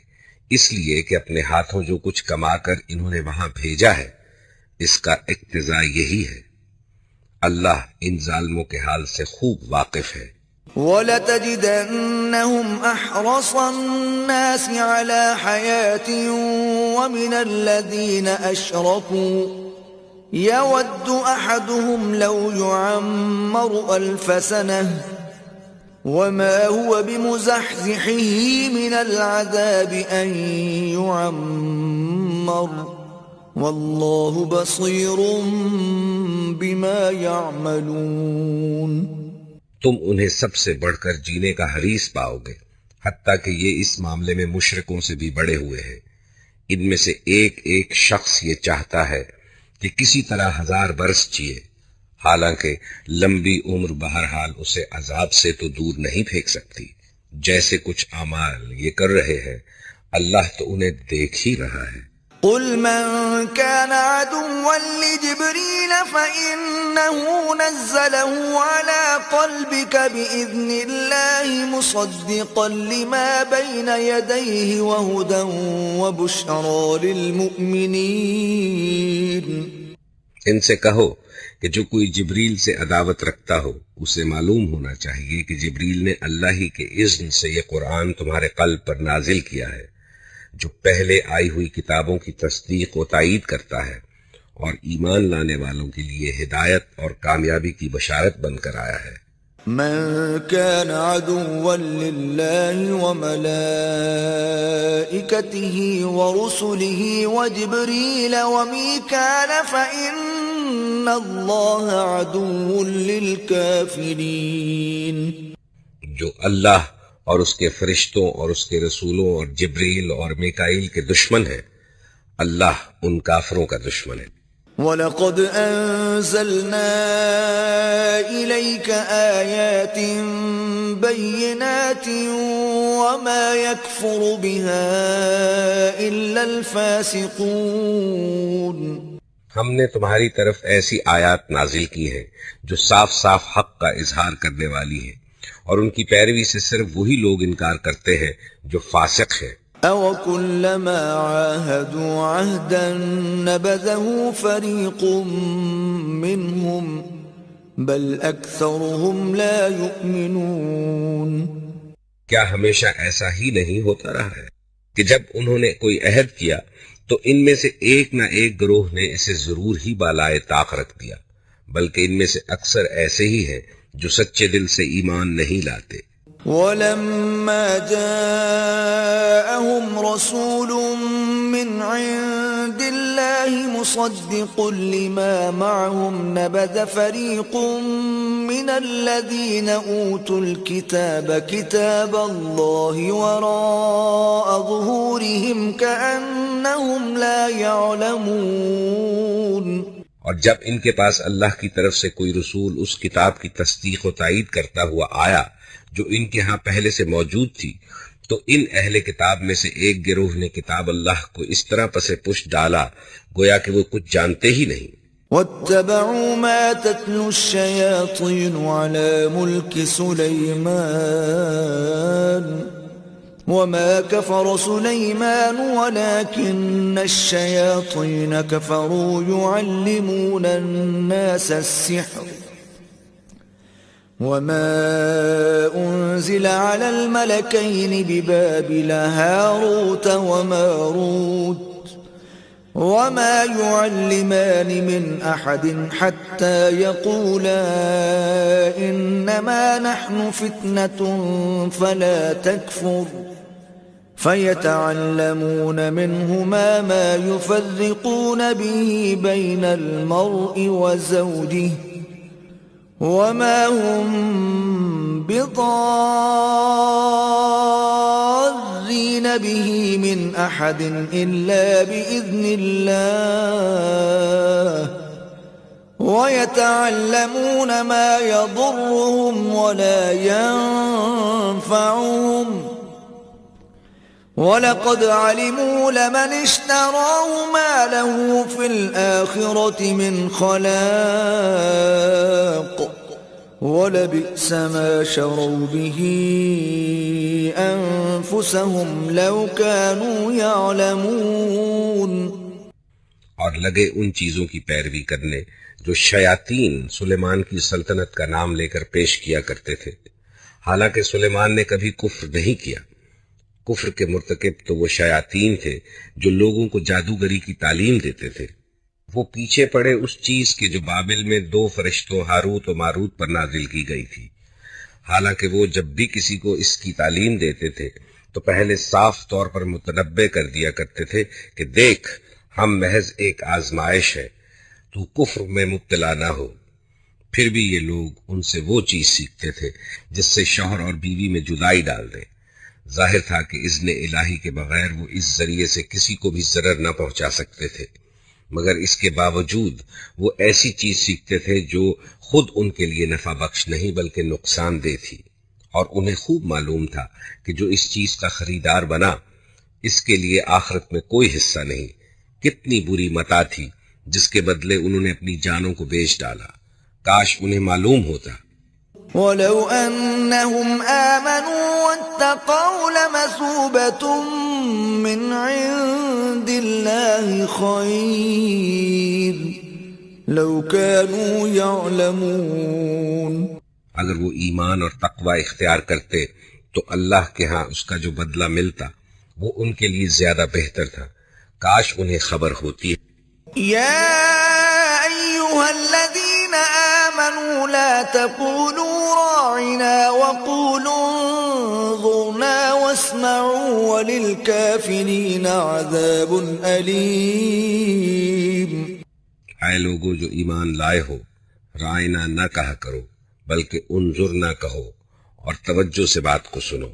اس لیے کہ اپنے ہاتھوں جو کچھ کما کر انہوں نے وہاں بھیجا ہے اس کا اقتضا یہی ہے۔ اللہ ان ظالموں کے حال سے خوب واقف ہے۔ وَلَتَجِدَنَّهُمْ أَحْرَصَ النَّاسِ عَلَى حَيَاةٍ وَمِنَ الَّذِينَ أَشْرَكُوا يَوَدُّ أَحَدُهُمْ لَوْ يُعَمَّرُ أَلْفَ سَنَةٍ وَمَا هُوَ بِمُزَحْزِحِهِ مِنَ الْعَذَابِ أَن يُعَمَّرَ وَاللَّهُ بَصِيرٌ بِمَا يَعْمَلُونَ۔ تم انہیں سب سے بڑھ کر جینے کا حریص پاؤ گے، حتیٰ کہ یہ اس معاملے میں مشرکوں سے بھی بڑے ہوئے ہیں۔ ان میں سے ایک ایک شخص یہ چاہتا ہے کہ کسی طرح 1000 برس جیے، حالانکہ لمبی عمر بہرحال اسے عذاب سے تو دور نہیں پھینک سکتی۔ جیسے کچھ اعمال یہ کر رہے ہیں اللہ تو انہیں دیکھ ہی رہا ہے۔ قل من كان عدوا لجبريل فإنه نزله على قلبك بإذن الله مصدقا لما بين يديه وهدى وبشرى للمؤمنين۔ ان سے کہو کہ جو کوئی جبریل سے عداوت رکھتا ہو اسے معلوم ہونا چاہیے کہ جبریل نے اللہ ہی کے اذن سے یہ قرآن تمہارے قلب پر نازل کیا ہے، جو پہلے آئی ہوئی کتابوں کی تصدیق و تائید کرتا ہے اور ایمان لانے والوں کے لیے ہدایت اور کامیابی کی بشارت بن کر آیا ہے۔ من كان عدوا لله وملائكته ورسله وجبريل وميكال فإن الله عدو للكافرين۔ جو اللہ اور اس کے فرشتوں اور اس کے رسولوں اور جبریل اور میکائیل کے دشمن ہیں، اللہ ان کافروں کا دشمن ہے۔ وَلَقَدْ أَنزَلْنَا إِلَيْكَ آيَاتٍ بَيِّنَاتٍ وَمَا يَكْفُرُ بِهَا إِلَّا الْفَاسِقُونَ۔ ہم نے تمہاری طرف ایسی آیات نازل کی ہیں جو صاف صاف حق کا اظہار کرنے والی ہیں، اور ان کی پیروی سے صرف وہی لوگ انکار کرتے ہیں جو فاسق ہیں۔ أَوَكُلَّمَا عَاهَدُوا عَهْدًا نَبَذَهُ فَرِيقٌ مِّنْهُمْ بَلْ أَكْثَرُهُمْ لَا يُؤْمِنُونَ۔ کیا ہمیشہ ایسا ہی نہیں ہوتا رہا ہے کہ جب انہوں نے کوئی عہد کیا تو ان میں سے ایک نہ ایک گروہ نے اسے ضرور ہی بالائے طاق رکھ دیا، بلکہ ان میں سے اکثر ایسے ہی ہیں جو سچے دل سے ایمان نہیں لاتے۔ وَلَمَّا جَاءَهُمْ رَسُولٌ مِّنْ عِندِ اللَّهِ مُصَدِّقٌ لِّمَا مَعَهُمْ نَبَذَ فَرِيقٌ مِّنَ الَّذِينَ أُوتُوا الْكِتَابَ كِتَابَ اللَّهِ وَرَاءَ ظُهُورِهِمْ كَأَنَّهُمْ لَا يَعْلَمُونَ۔ اور جب ان کے پاس اللہ کی طرف سے کوئی رسول اس کتاب کی تصدیق و تائید کرتا ہوا آیا جو ان کے ہاں پہلے سے موجود تھی، تو ان اہل کتاب میں سے ایک گروہ نے کتاب اللہ کو اس طرح پسے پش ڈالا گویا کہ وہ کچھ جانتے ہی نہیں۔ وَاتَّبَعُوا مَا تَتْلُو الشَّيَاطِينُ عَلَى مُلْكِ سُلَيْمَانَ وَمَا كَفَرَ سُلَيْمَانُ وَلَكِنَّ الشَّيَاطِينَ كَفَرُوا يُعَلِّمُونَ النَّاسَ السِّحْرَ وَمَا أُنزِلَ عَلَى الْمَلَكَيْنِ بِبَابِلَ هَارُوتَ وَمَارُوتَ وَمَا يُعَلِّمَانِ مِنْ أَحَدٍ حَتَّى يَقُولَا إِنَّمَا نَحْنُ فِتْنَةٌ فَلَا تَكْفُرْ فَيَتَعَلَّمُونَ مِنْهُمَا مَا يُفَرِّقُونَ بِهِ بَيْنَ الْمَرْءِ وَزَوْجِهِ وَمَا هُمْ بِضَارِّينَ بِهِ مِنْ أَحَدٍ إِلَّا بِإِذْنِ اللَّهِ وَيَتَعَلَّمُونَ مَا يَضُرُّهُمْ وَلَا يَنفَعُهُمْ وَلَقَدْ عَلِمُوا لَمَنِ اشْتَرَاهُ مَا لَهُ فِي الْآخِرَةِ مِنْ خَلَاقٍ وَلَبِئْسَ مَا شَرَوْا بِهِ أَنفُسَهُمْ لَوْ كَانُوا يَعْلَمُونَ۔ اور لگے ان چیزوں کی پیروی کرنے جو شیاطین سلیمان کی سلطنت کا نام لے کر پیش کیا کرتے تھے، حالانکہ سلیمان نے کبھی کفر نہیں کیا۔ کفر کے مرتکب تو وہ شیاطین تھے جو لوگوں کو جادوگری کی تعلیم دیتے تھے۔ وہ پیچھے پڑے اس چیز کے جو بابل میں 2 فرشتوں ہاروت و ماروت پر نازل کی گئی تھی، حالانکہ وہ جب بھی کسی کو اس کی تعلیم دیتے تھے تو پہلے صاف طور پر متنبع کر دیا کرتے تھے کہ دیکھ، ہم محض ایک آزمائش ہے، تو کفر میں مبتلا نہ ہو۔ پھر بھی یہ لوگ ان سے وہ چیز سیکھتے تھے جس سے شوہر اور بیوی میں جدائی ڈال دیں۔ ظاہر تھا کہ اذن الہی کے بغیر وہ اس ذریعے سے کسی کو بھی ضرر نہ پہنچا سکتے تھے، مگر اس کے باوجود وہ ایسی چیز سیکھتے تھے جو خود ان کے لیے نفع بخش نہیں بلکہ نقصان دہ تھی، اور انہیں خوب معلوم تھا کہ جو اس چیز کا خریدار بنا اس کے لیے آخرت میں کوئی حصہ نہیں۔ کتنی بری متاع تھی جس کے بدلے انہوں نے اپنی جانوں کو بیچ ڈالا۔ کاش انہیں معلوم ہوتا۔ وَلَوْ أَنَّهُمْ آمَنُوا وَاتَّقَوْا لَمَثُوبَةٌ مِّنْ عِندِ اللَّهِ خَيْرٌ لَوْ كَانُوا يَعْلَمُونَ۔ اگر وہ ایمان اور تقوی اختیار کرتے تو اللہ کے ہاں اس کا جو بدلہ ملتا وہ ان کے لیے زیادہ بہتر تھا، کاش انہیں خبر ہوتی۔ یا ایھا الذین آمنوا لا تقولوا راعنا وقولوا انظرنا واسمعوا وللکافرین عذاب علیم۔ اے لوگوں جو ایمان لائے ہو، رائنا نہ کہا کرو بلکہ انظرنا کہو اور توجہ سے بات کو سنو،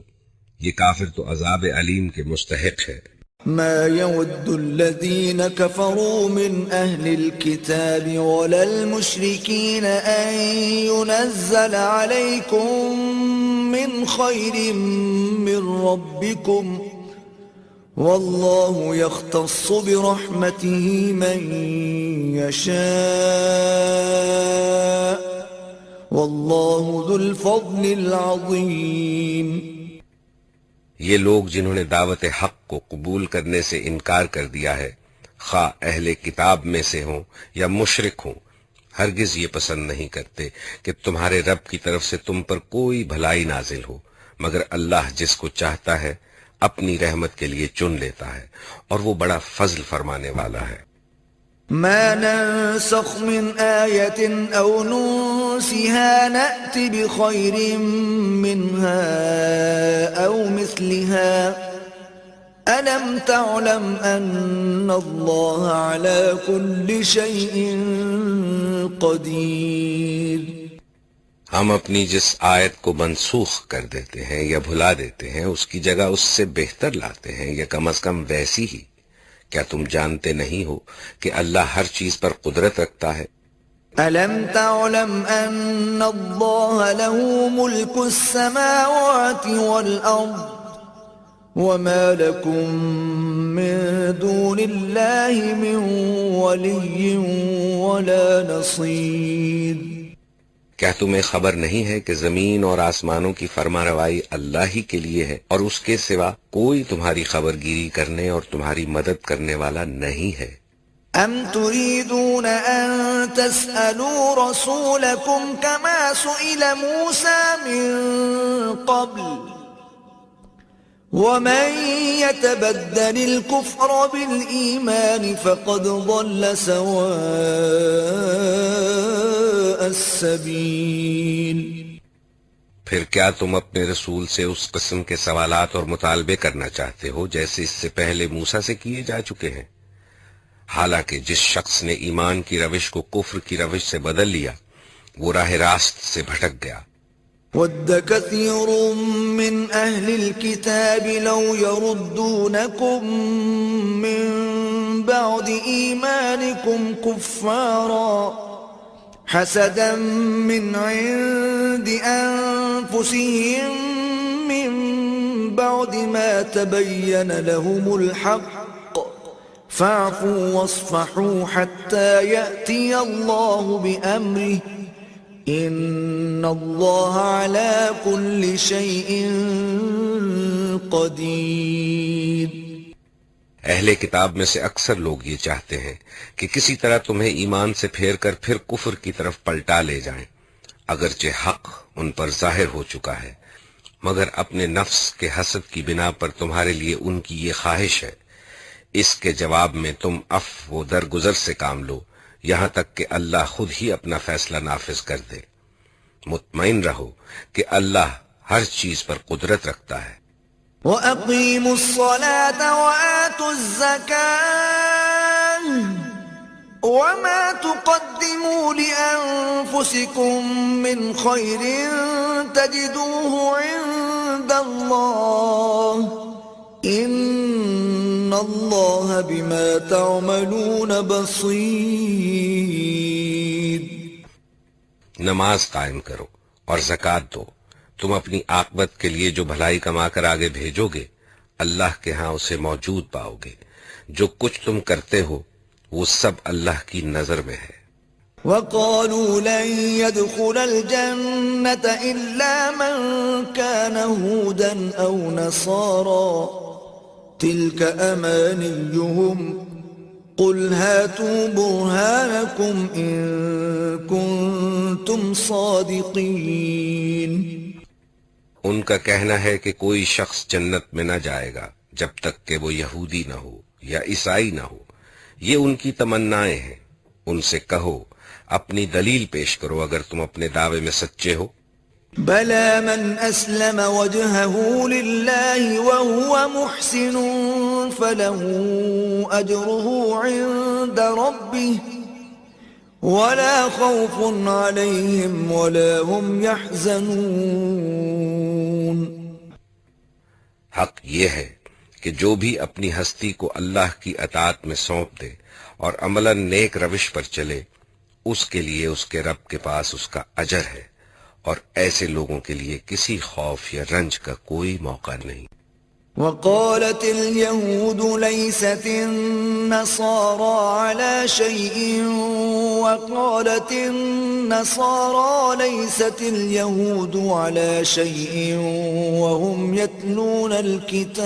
یہ کافر تو عذاب علیم کے مستحق ہے۔ ما يود الذين كفروا من أهل الكتاب ولا المشركين أن ينزل عليكم من خير من ربكم والله يختص برحمته من يشاء والله ذو الفضل العظيم۔ یہ لوگ جنہوں نے دعوت حق کو قبول کرنے سے انکار کر دیا ہے، خواہ اہل کتاب میں سے ہوں یا مشرک ہوں، ہرگز یہ پسند نہیں کرتے کہ تمہارے رب کی طرف سے تم پر کوئی بھلائی نازل ہو، مگر اللہ جس کو چاہتا ہے اپنی رحمت کے لیے چن لیتا ہے، اور وہ بڑا فضل فرمانے والا ہے۔ ما ننسخ من آية أو ننسها نأت بخير منها أو مثلها ألم تعلم أن الله على كل شيء قدير۔ ہم اپنی جس آیت کو منسوخ کر دیتے ہیں یا بھلا دیتے ہیں اس کی جگہ اس سے بہتر لاتے ہیں یا کم از کم ویسی ہی۔ کیا تم جانتے نہیں ہو کہ اللہ ہر چیز پر قدرت رکھتا ہے؟ ألم تعلم أن الله له ملك السماوات والأرض وما لكم من دون الله من ولي ولا نصير۔ کیا تمہیں خبر نہیں ہے کہ زمین اور آسمانوں کی فرما روائی اللہ ہی کے لیے ہے، اور اس کے سوا کوئی تمہاری خبرگیری کرنے اور تمہاری مدد کرنے والا نہیں ہے؟ أم تريدون أن تسألوا رسولكم كما سئل موسى من قبل ومن يتبدل الكفر بالإيمان فقد ضل سواء السبيل۔ پھر کیا تم اپنے رسول سے اس قسم کے سوالات اور مطالبے کرنا چاہتے ہو جیسے اس سے پہلے موسیٰ سے کیے جا چکے ہیں؟ حالانکہ جس شخص نے ایمان کی روش کو کفر کی روش سے بدل لیا وہ راہ راست سے بھٹک گیا۔ وَدَّ كَثِيرٌ مِّنْ أَهْلِ الْكِتَابِ لَوْ يَرُدُّونَكُمْ مِّن بَعْدِ إِيمَانِكُمْ كُفَّارًا حَسَدًا مِّنْ عِندِ أَنفُسِهِم مِّن بَعْدِ مَا تَبَيَّنَ لَهُمُ الْحَقُّ فَاعْفُوا وَاصْفَحُوا حَتَّى يَأْتِيَ اللَّهُ بِأَمْرِهِ ان اللہ علی کل شیء قدیر۔ اہل کتاب میں سے اکثر لوگ یہ چاہتے ہیں کہ کسی طرح تمہیں ایمان سے پھیر کر پھر کفر کی طرف پلٹا لے جائیں، اگرچہ حق ان پر ظاہر ہو چکا ہے، مگر اپنے نفس کے حسد کی بنا پر تمہارے لیے ان کی یہ خواہش ہے۔ اس کے جواب میں تم عفو و درگزر سے کام لو یہاں تک کہ اللہ خود ہی اپنا فیصلہ نافذ کر دے۔ مطمئن رہو کہ اللہ ہر چیز پر قدرت رکھتا ہے۔ وَأَقِيمُوا الصَّلَاةَ وَآتُوا الزَّكَاةَ وَمَا تُقَدِّمُوا لِأَنفُسِكُم مِّنْ خَيْرٍ تَجِدُوهُ عِندَ اللَّهِ ان اللہ بما تعملون بصیر۔ نماز قائم کرو اور زکوٰۃ دو، تم اپنی عاقبت کے لیے جو بھلائی کما کر آگے بھیجو گے اللہ کے ہاں اسے موجود پاؤ گے۔ جو کچھ تم کرتے ہو وہ سب اللہ کی نظر میں ہے۔ وَقَالُوا لَن يَدْخُلَ الْجَنَّةَ إِلَّا مَن كَانَ هُودًا أَوْ نَصَارَىٰ تِلْكَ أَمَانِيُّهُمْ قُلْ هَاتُوا بُرْهَانَكُمْ إِن كُنتُمْ صَادِقِينَ۔ ان کا کہنا ہے کہ کوئی شخص جنت میں نہ جائے گا جب تک کہ وہ یہودی نہ ہو یا عیسائی نہ ہو، یہ ان کی تمنائیں ہیں۔ ان سے کہو اپنی دلیل پیش کرو اگر تم اپنے دعوے میں سچے ہو۔ بَلَى مَنْ أَسْلَمَ وَجْهَهُ لِلَّهِ وَهُوَ مُحْسِنٌ فَلَهُ أَجْرُهُ عِندَ رَبِّهِ وَلَا خَوْفٌ عَلَيْهِمْ وَلَا هُمْ يَحْزَنُونَ۔ حق یہ ہے کہ جو بھی اپنی ہستی کو اللہ کی اطاعت میں سونپ دے اور عملاً نیک روش پر چلے، اس کے لیے اس کے رب کے پاس اس کا اجر ہے، اور ایسے لوگوں کے لیے کسی خوف یا رنج کا کوئی موقع نہیں۔ وقالت اليهود ليست النصارى على شيء وقالت النصارى ليست اليهود على شيء وهم يتلون الكتاب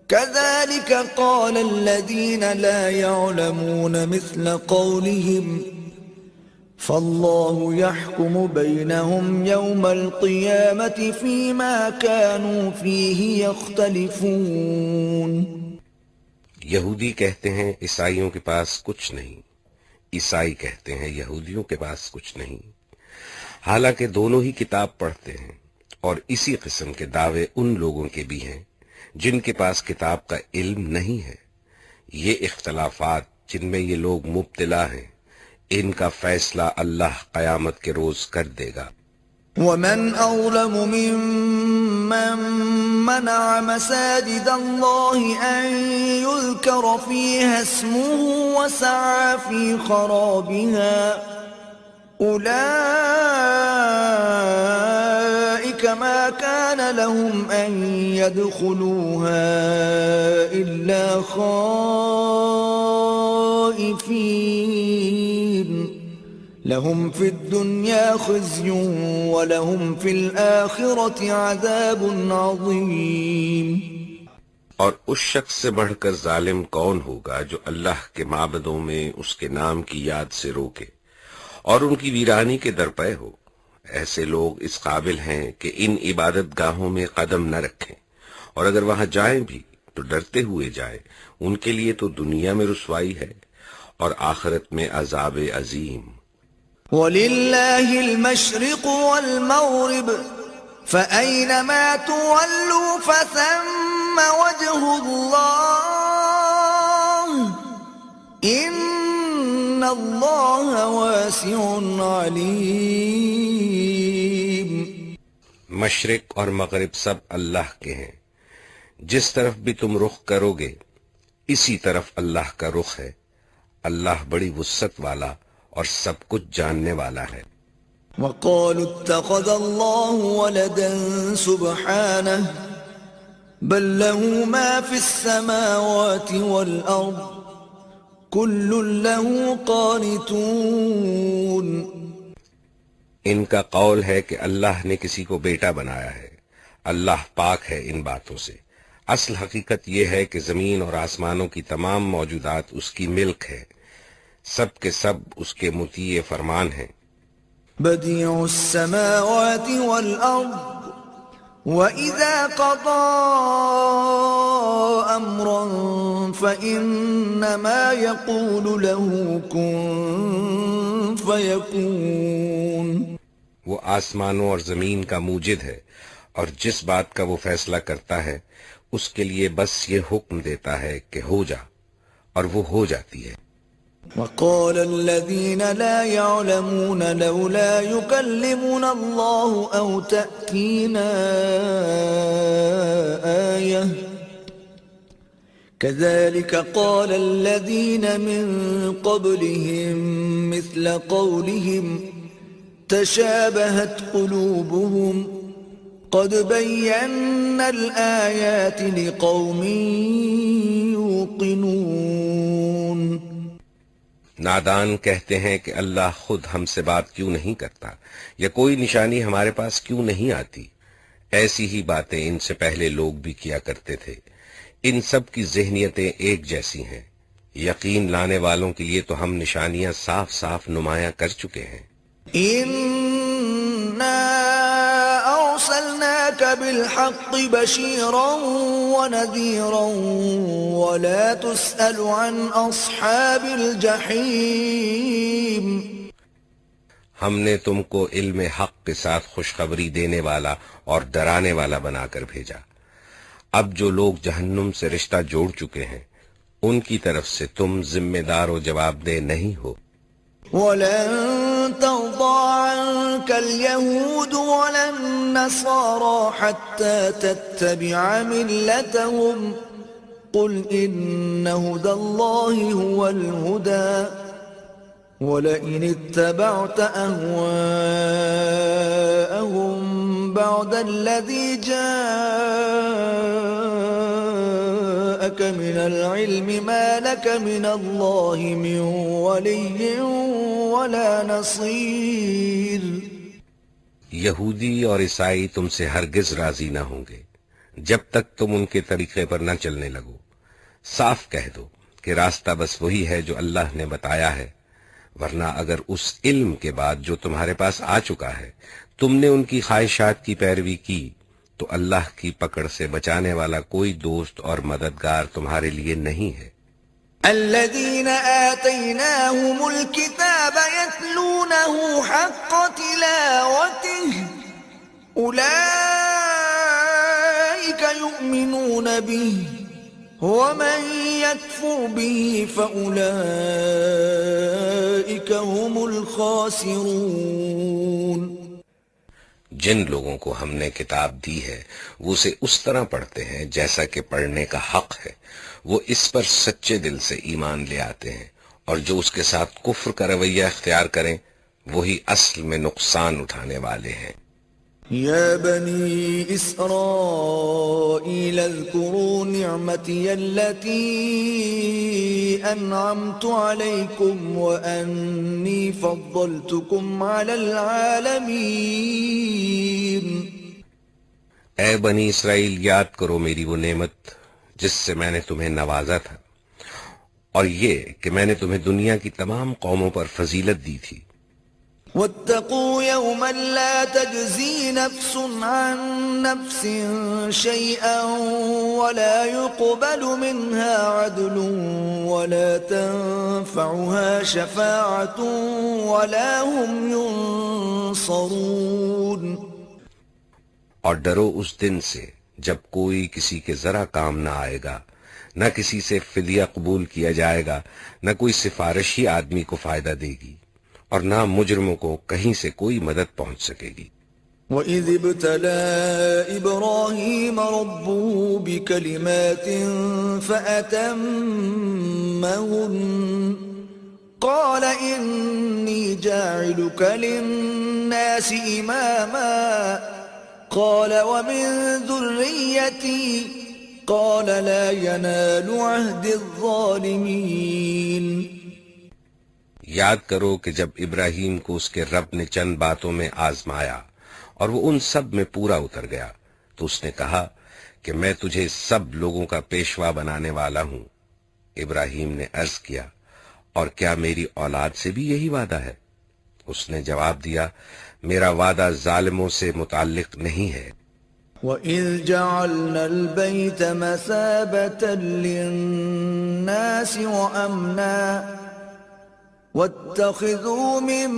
كذلك قال الذين لا يعلمون مثل قولهم فالله يحكم بينهم يوم القيامة فيما كانوا فيه يختلفون. یہودی کہتے ہیں عیسائیوں کے پاس کچھ نہیں، عیسائی کہتے ہیں یہودیوں کے پاس کچھ نہیں، حالانکہ دونوں ہی کتاب پڑھتے ہیں، اور اسی قسم کے دعوے ان لوگوں کے بھی ہیں جن کے پاس کتاب کا علم نہیں ہے. یہ اختلافات جن میں یہ لوگ مبتلا ہیں، ان کا فیصلہ اللہ قیامت کے روز کر دے گا. ومن أظلم ممن منع مساجد الله أن يذكر فيها اسمه وسعى في خرابها أولئك ما كان لهم أن يدخلوها إلا خائفين لهم في الدنيا خزي ولهم في الآخرة عذاب عظيم. اور اس شخص سے بڑھ کر ظالم کون ہوگا جو اللہ کے معبدوں میں اس کے نام کی یاد سے روکے اور ان کی ویرانی کے درپے ہو. ایسے لوگ اس قابل ہیں کہ ان عبادت گاہوں میں قدم نہ رکھیں، اور اگر وہاں جائیں بھی تو ڈرتے ہوئے جائیں. ان کے لیے تو دنیا میں رسوائی ہے اور آخرت میں عذاب عظیم. وَلِلَّهِ الْمَشْرِقُ وَالْمَغْرِبُ فَأَيْنَمَا تُوَلُّوا فَثَمَّ وَجْهُ اللَّهِ إِنَّ اللَّهَ وَاسِعٌ عَلِيمٌ. مشرق اور مغرب سب اللہ کے ہیں، جس طرف بھی تم رخ کرو گے اسی طرف اللہ کا رخ ہے. اللہ بڑی وسعت والا اور سب کچھ جاننے والا ہے. وقالوا اتخذ الله ولدا سبحانه بل له ما في السماوات والأرض كل له قانتون. ان کا قول ہے کہ اللہ نے کسی کو بیٹا بنایا ہے. اللہ پاک ہے ان باتوں سے. اصل حقیقت یہ ہے کہ زمین اور آسمانوں کی تمام موجودات اس کی ملک ہے، سب کے سب اس کے مطیع فرمان ہیں. بدیع السماوات والارض وَإِذَا قَضَى أَمْرًا فَإِنَّمَا يَقُولُ لَهُ كُن فَيَكُونُ. وہ آسمانوں اور زمین کا موجد ہے، اور جس بات کا وہ فیصلہ کرتا ہے اس کے لیے بس یہ حکم دیتا ہے کہ ہو جا، اور وہ ہو جاتی ہے. وقال الذين لا يعلمون لولا يكلمنا الله أو تأتينا آية كذلك قال الذين من قبلهم مثل قولهم تشابهت قلوبهم قد بينا الآيات لقوم يوقنون. نادان کہتے ہیں کہ اللہ خود ہم سے بات کیوں نہیں کرتا، یا کوئی نشانی ہمارے پاس کیوں نہیں آتی. ایسی ہی باتیں ان سے پہلے لوگ بھی کیا کرتے تھے. ان سب کی ذہنیتیں ایک جیسی ہیں. یقین لانے والوں کے لیے تو ہم نشانیاں صاف صاف نمایاں کر چکے ہیں. أرسلناك بالحق بشيرا ونذيرا ولا تسأل عن أصحاب الجحيم. ہم نے تم کو علم حق کے ساتھ خوشخبری دینے والا اور ڈرانے والا بنا کر بھیجا. اب جو لوگ جہنم سے رشتہ جوڑ چکے ہیں ان کی طرف سے تم ذمہ دار و جواب دہ نہیں ہو. وَلَن تَرْضَىٰ عَنكَ الْيَهُودُ وَلَا النَّصَارَىٰ حَتَّىٰ تَتَّبِعَ مِلَّتَهُمْ قُلْ إِنَّ هُدَى اللَّهِ هُوَ الْهُدَىٰ وَلَئِنِ اتَّبَعْتَ أَهْوَاءَهُم بعد الذي جاءك من العلم ما لك من الله من ولي ولا نصير. یہودی اور عیسائی تم سے ہرگز راضی نہ ہوں گے جب تک تم ان کے طریقے پر نہ چلنے لگو. صاف کہہ دو کہ راستہ بس وہی ہے جو اللہ نے بتایا ہے، ورنہ اگر اس علم کے بعد جو تمہارے پاس آ چکا ہے تم نے ان کی خواہشات کی پیروی کی تو اللہ کی پکڑ سے بچانے والا کوئی دوست اور مددگار تمہارے لیے نہیں ہے. الذين آتيناهم الكتاب يتلونه حق تلاوته أولئك يؤمنون به ومن يكفر به فأولئك هم الخاسرون. جن لوگوں کو ہم نے کتاب دی ہے وہ اسے اس طرح پڑھتے ہیں جیسا کہ پڑھنے کا حق ہے، وہ اس پر سچے دل سے ایمان لے آتے ہیں، اور جو اس کے ساتھ کفر کا رویہ اختیار کریں وہی اصل میں نقصان اٹھانے والے ہیں. يا بني إسرائيل اذكروا نعمتي التي أنعمت عليكم وأني فضلتكم على العالمين. اے بنی اسرائیل، یاد کرو میری وہ نعمت جس سے میں نے تمہیں نوازا تھا، اور یہ کہ میں نے تمہیں دنیا کی تمام قوموں پر فضیلت دی تھی. واتقوا يوما لا تجزي نفس عن نفس شيئا ولا يقبل منها عدل ولا تنفعها شفاعة ولا هم ينصرون. اور ڈرو اس دن سے جب کوئی کسی کے ذرا کام نہ آئے گا، نہ کسی سے فدیہ قبول کیا جائے گا، نہ کوئی سفارش ہی آدمی کو فائدہ دے گی، اور نہ مجرموں کو کہیں سے کوئی مدد پہنچ سکے گی. وَإِذِ ابْتَلَى إِبْرَاهِيمَ رَبُّهُ بِكَلِمَاتٍ فَأَتَمَّهُنَّ قَالَ إِنِّي جَاعِلُكَ لِلنَّاسِ إِمَامًا قَالَ وَمِن ذُرِّيَّتِي قَالَ لَا يَنَالُ عَهْدِ الظَّالِمِينَ. یاد کرو کہ جب ابراہیم کو اس کے رب نے چند باتوں میں آزمایا اور وہ ان سب میں پورا اتر گیا تو اس نے کہا کہ میں تجھے سب لوگوں کا پیشوا بنانے والا ہوں. ابراہیم نے عرض کیا، اور کیا میری اولاد سے بھی یہی وعدہ ہے؟ اس نے جواب دیا، میرا وعدہ ظالموں سے متعلق نہیں ہے. وَإِذْ جَعَلْنَا الْبَيْتَ مَثَابَةً لِلنَّاسِ وَأَمْنًا وَاتَّخِذُوا مِن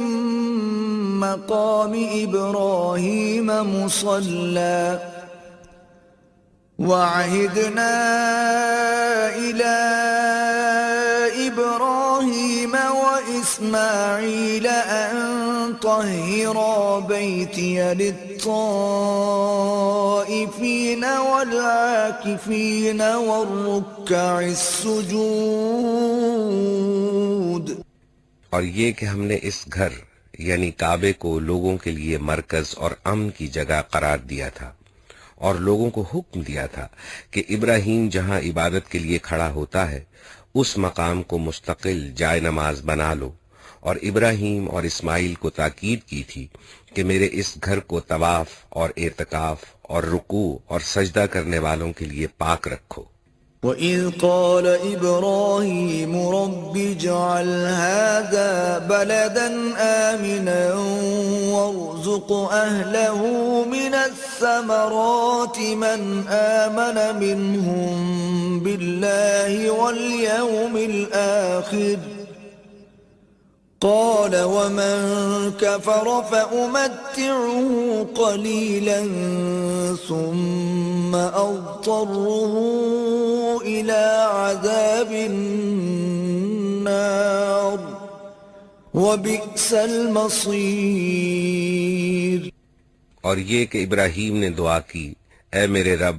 مَّقَامِ إِبْرَاهِيمَ مُصَلًّى وَعَهِدْنَا إِلَى إِبْرَاهِيمَ وَإِسْمَاعِيلَ أَن طَهِّرَا بَيْتِيَ لِلطَّائِفِينَ وَالْعَاكِفِينَ وَالرُّكَّعِ السُّجُودِ. اور یہ کہ ہم نے اس گھر یعنی کعبے کو لوگوں کے لیے مرکز اور امن کی جگہ قرار دیا تھا، اور لوگوں کو حکم دیا تھا کہ ابراہیم جہاں عبادت کے لیے کھڑا ہوتا ہے اس مقام کو مستقل جائے نماز بنا لو، اور ابراہیم اور اسماعیل کو تاکید کی تھی کہ میرے اس گھر کو طواف اور اعتکاف اور رکوع اور سجدہ کرنے والوں کے لیے پاک رکھو. وَإِذْ قَالَ إِبْرَاهِيمُ رَبِّ اجْعَلْ هَذَا بَلَدًا آمِنًا وَارْزُقْ أَهْلَهُ مِنَ الثَّمَرَاتِ مَنْ آمَنَ مِنْهُمْ بِاللَّهِ وَالْيَوْمِ الْآخِرِ قَالَ وَمَنْ كَفَرَ فَأُمَتِّعُهُ قَلِيلًا ثُمَّ أَضْطَرُّهُ إِلَى عَذَابِ النَّارِ وَبِئْسَ الْمَصِيرُ. اور یہ کہ ابراہیم نے دعا کی، اے میرے رب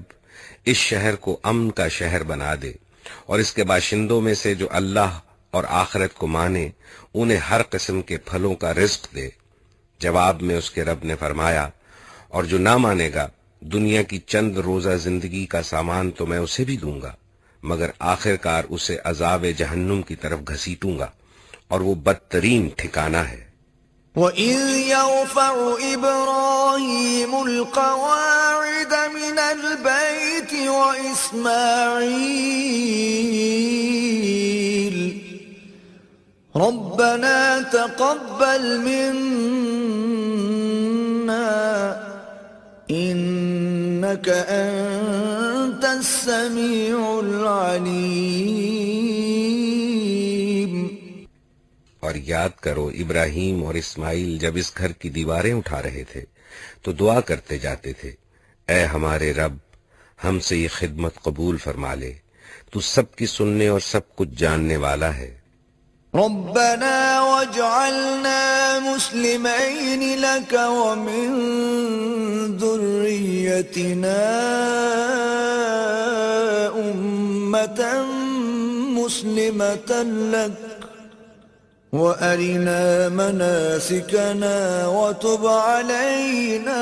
اس شہر کو امن کا شہر بنا دے، اور اس کے باشندوں میں سے جو اللہ اور آخرت کو مانے انہیں ہر قسم کے پھلوں کا رزق دے. جواب میں اس کے رب نے فرمایا، اور جو نہ مانے گا دنیا کی چند روزہ زندگی کا سامان تو میں اسے بھی دوں گا، مگر آخر کار اسے عذاب جہنم کی طرف گھسیٹوں گا، اور وہ بدترین ٹھکانہ ہے۔ وَإِذْ يَرْفَعُ إِبْرَاهِيمُ الْقَوَاعِدَ مِنَ الْبَيْتِ وَإِسْمَاعِيلُ رَبَّنَا تَقَبَّلْ مِنَّا إِنَّكَ أَنْتَ السَّمِيعُ الْعَلِيمُ۔ اور یاد کرو ابراہیم اور اسماعیل جب اس گھر کی دیواریں اٹھا رہے تھے تو دعا کرتے جاتے تھے، اے ہمارے رب ہم سے یہ خدمت قبول فرما لے، تو سب کی سننے اور سب کچھ جاننے والا ہے۔ ربنا واجعلنا مسلمين لك ومن ذريتنا أمة مسلمة لك وأرنا مناسكنا وتب علينا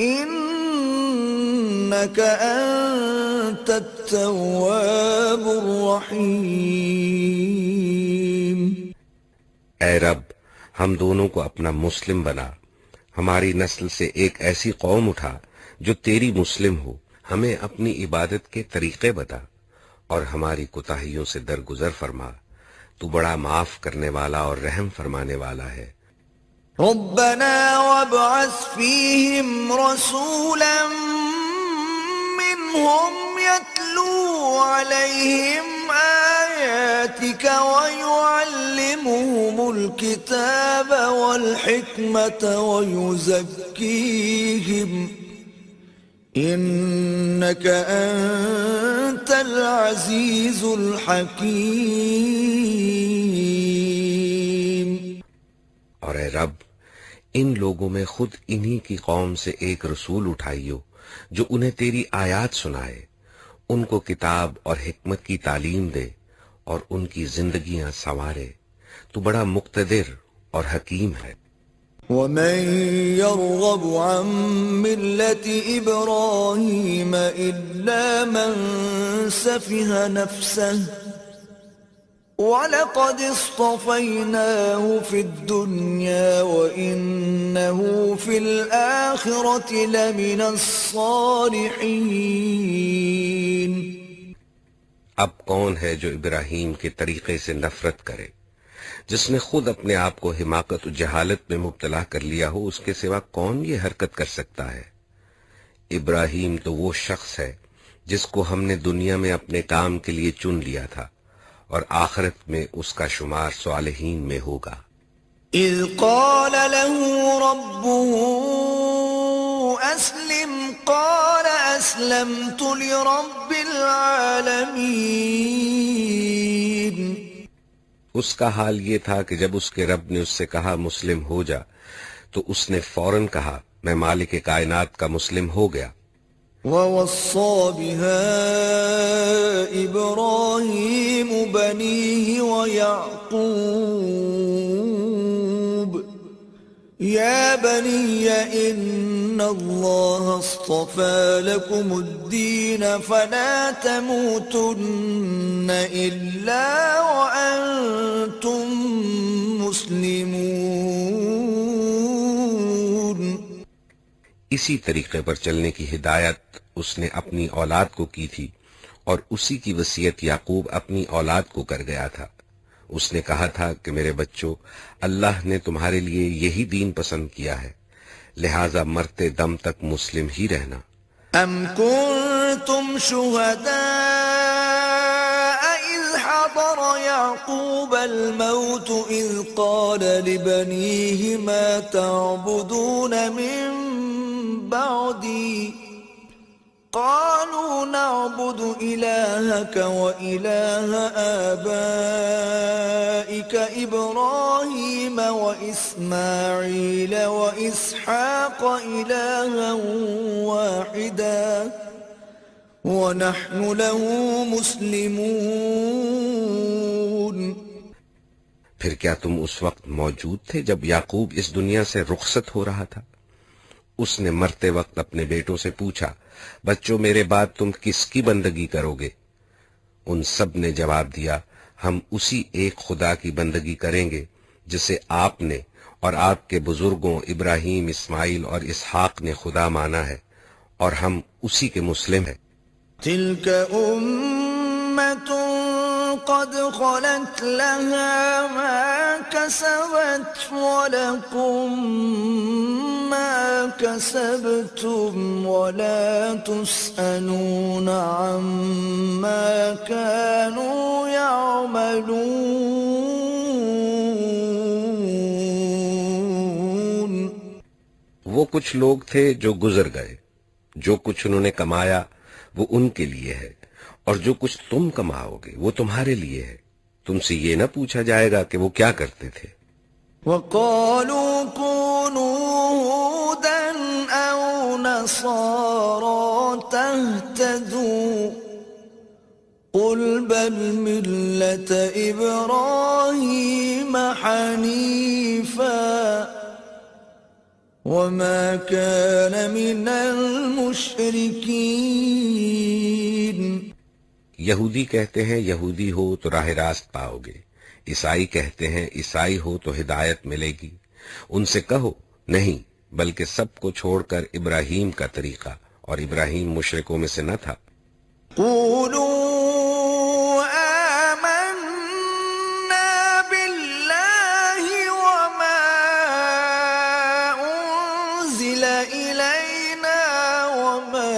إنك أنت التواب الرحيم۔ اے رب ہم دونوں کو اپنا مسلم بنا، ہماری نسل سے ایک ایسی قوم اٹھا جو تیری مسلم ہو، ہمیں اپنی عبادت کے طریقے بتا اور ہماری کوتاہیوں سے درگزر فرما، تو بڑا معاف کرنے والا اور رحم فرمانے والا ہے۔ ربنا وابعث فيهم رسولا منهم يتلو عليهم آياتك ويعلمهم الكتاب والحكمة ويزكيهم إنك أنت العزيز الحكيم۔ اور اے رب ان لوگوں میں خود انہی کی قوم سے ایک رسول اٹھائیو جو انہیں تیری آیات سنائے، ان کو کتاب اور حکمت کی تعلیم دے اور ان کی زندگیاں سنوارے، تو بڑا مقتدر اور حکیم ہے۔ ومن يرغب عن ملة إبراهيم إلا من سفه نفسه وَلَقَدِ اصْطَفَيْنَاهُ فِي الدُّنْيَا وَإِنَّهُ فِي الْآخِرَةِ لَمِنَ الصَّالِحِينَ۔ اب کون ہے جو ابراہیم کے طریقے سے نفرت کرے؟ جس نے خود اپنے آپ کو حماقت و جہالت میں مبتلا کر لیا ہو، اس کے سوا کون یہ حرکت کر سکتا ہے؟ ابراہیم تو وہ شخص ہے جس کو ہم نے دنیا میں اپنے کام کے لیے چن لیا تھا، اور آخرت میں اس کا شمار صالحین میں ہوگا۔ اذ قال له ربه اسلم قال اسلمت لرب العالمین۔ اس کا حال یہ تھا کہ جب اس کے رب نے اس سے کہا مسلم ہو جا، تو اس نے فوراً کہا میں مالک کائنات کا مسلم ہو گیا۔ وَوَصَّى بِهَا إِبْرَاهِيمُ بَنِيهِ وَيَعْقُوبُ يَا بَنِيَّ إِنَّ اللَّهَ اصْطَفَى لَكُمُ الدِّينَ فَلَا تَمُوتُنَّ إِلَّا وَأَنْتُمْ مُسْلِمُونَ۔ اسی طریقے پر چلنے کی ہدایت اس نے اپنی اولاد کو کی تھی، اور اسی کی وصیت یعقوب اپنی اولاد کو کر گیا تھا۔ اس نے کہا تھا کہ میرے بچوں، اللہ نے تمہارے لیے یہی دین پسند کیا ہے، لہذا مرتے دم تک مسلم ہی رہنا۔ ام کنتم شہداء اذ حضر یعقوب الموت اذ قال لبنیہ ما تعبدون من بعدی قالوا نعبد إلهك وإله آبائك إبراهيم وإسماعيل وإسحاق إلها واحدا ونحن له مسلمون۔ پھر کیا تم اس وقت موجود تھے جب یعقوب اس دنیا سے رخصت ہو رہا تھا؟ اس نے مرتے وقت اپنے بیٹوں سے پوچھا، بچوں میرے بعد تم کس کی بندگی کرو گے؟ ان سب نے جواب دیا، ہم اسی ایک خدا کی بندگی کریں گے جسے آپ نے اور آپ کے بزرگوں ابراہیم، اسماعیل اور اسحاق نے خدا مانا ہے، اور ہم اسی کے مسلم ہیں۔ تلك أمة قد خلت لها ما كسبت ولكم ما كسبتم ولا تسألون عما كانوا يعملون۔ وہ کچھ لوگ تھے جو گزر گئے، جو کچھ انہوں نے کمایا وہ ان کے لیے ہے، اور جو کچھ تم کماؤ گے وہ تمہارے لیے ہے، تم سے یہ نہ پوچھا جائے گا کہ وہ کیا کرتے تھے۔ وَقَالُوا كُونُوا هُودًا أَوْ نَصَارَىٰ تَهْتَدُوا قُلْ بَلْ مِلَّةَ إِبْرَاهِيمَ حَنِيفًا وَمَا كَانَ مِنَ الْمُشْرِكِينَ۔ یہودی کہتے ہیں یہودی ہو تو راہ راست پاؤ گے، عیسائی کہتے ہیں عیسائی ہو تو ہدایت ملے گی، ان سے کہو نہیں، بلکہ سب کو چھوڑ کر ابراہیم کا طریقہ، اور ابراہیم مشرکوں میں سے نہ تھا۔ قولوا آمنا بالله وما أنزل إلينا وما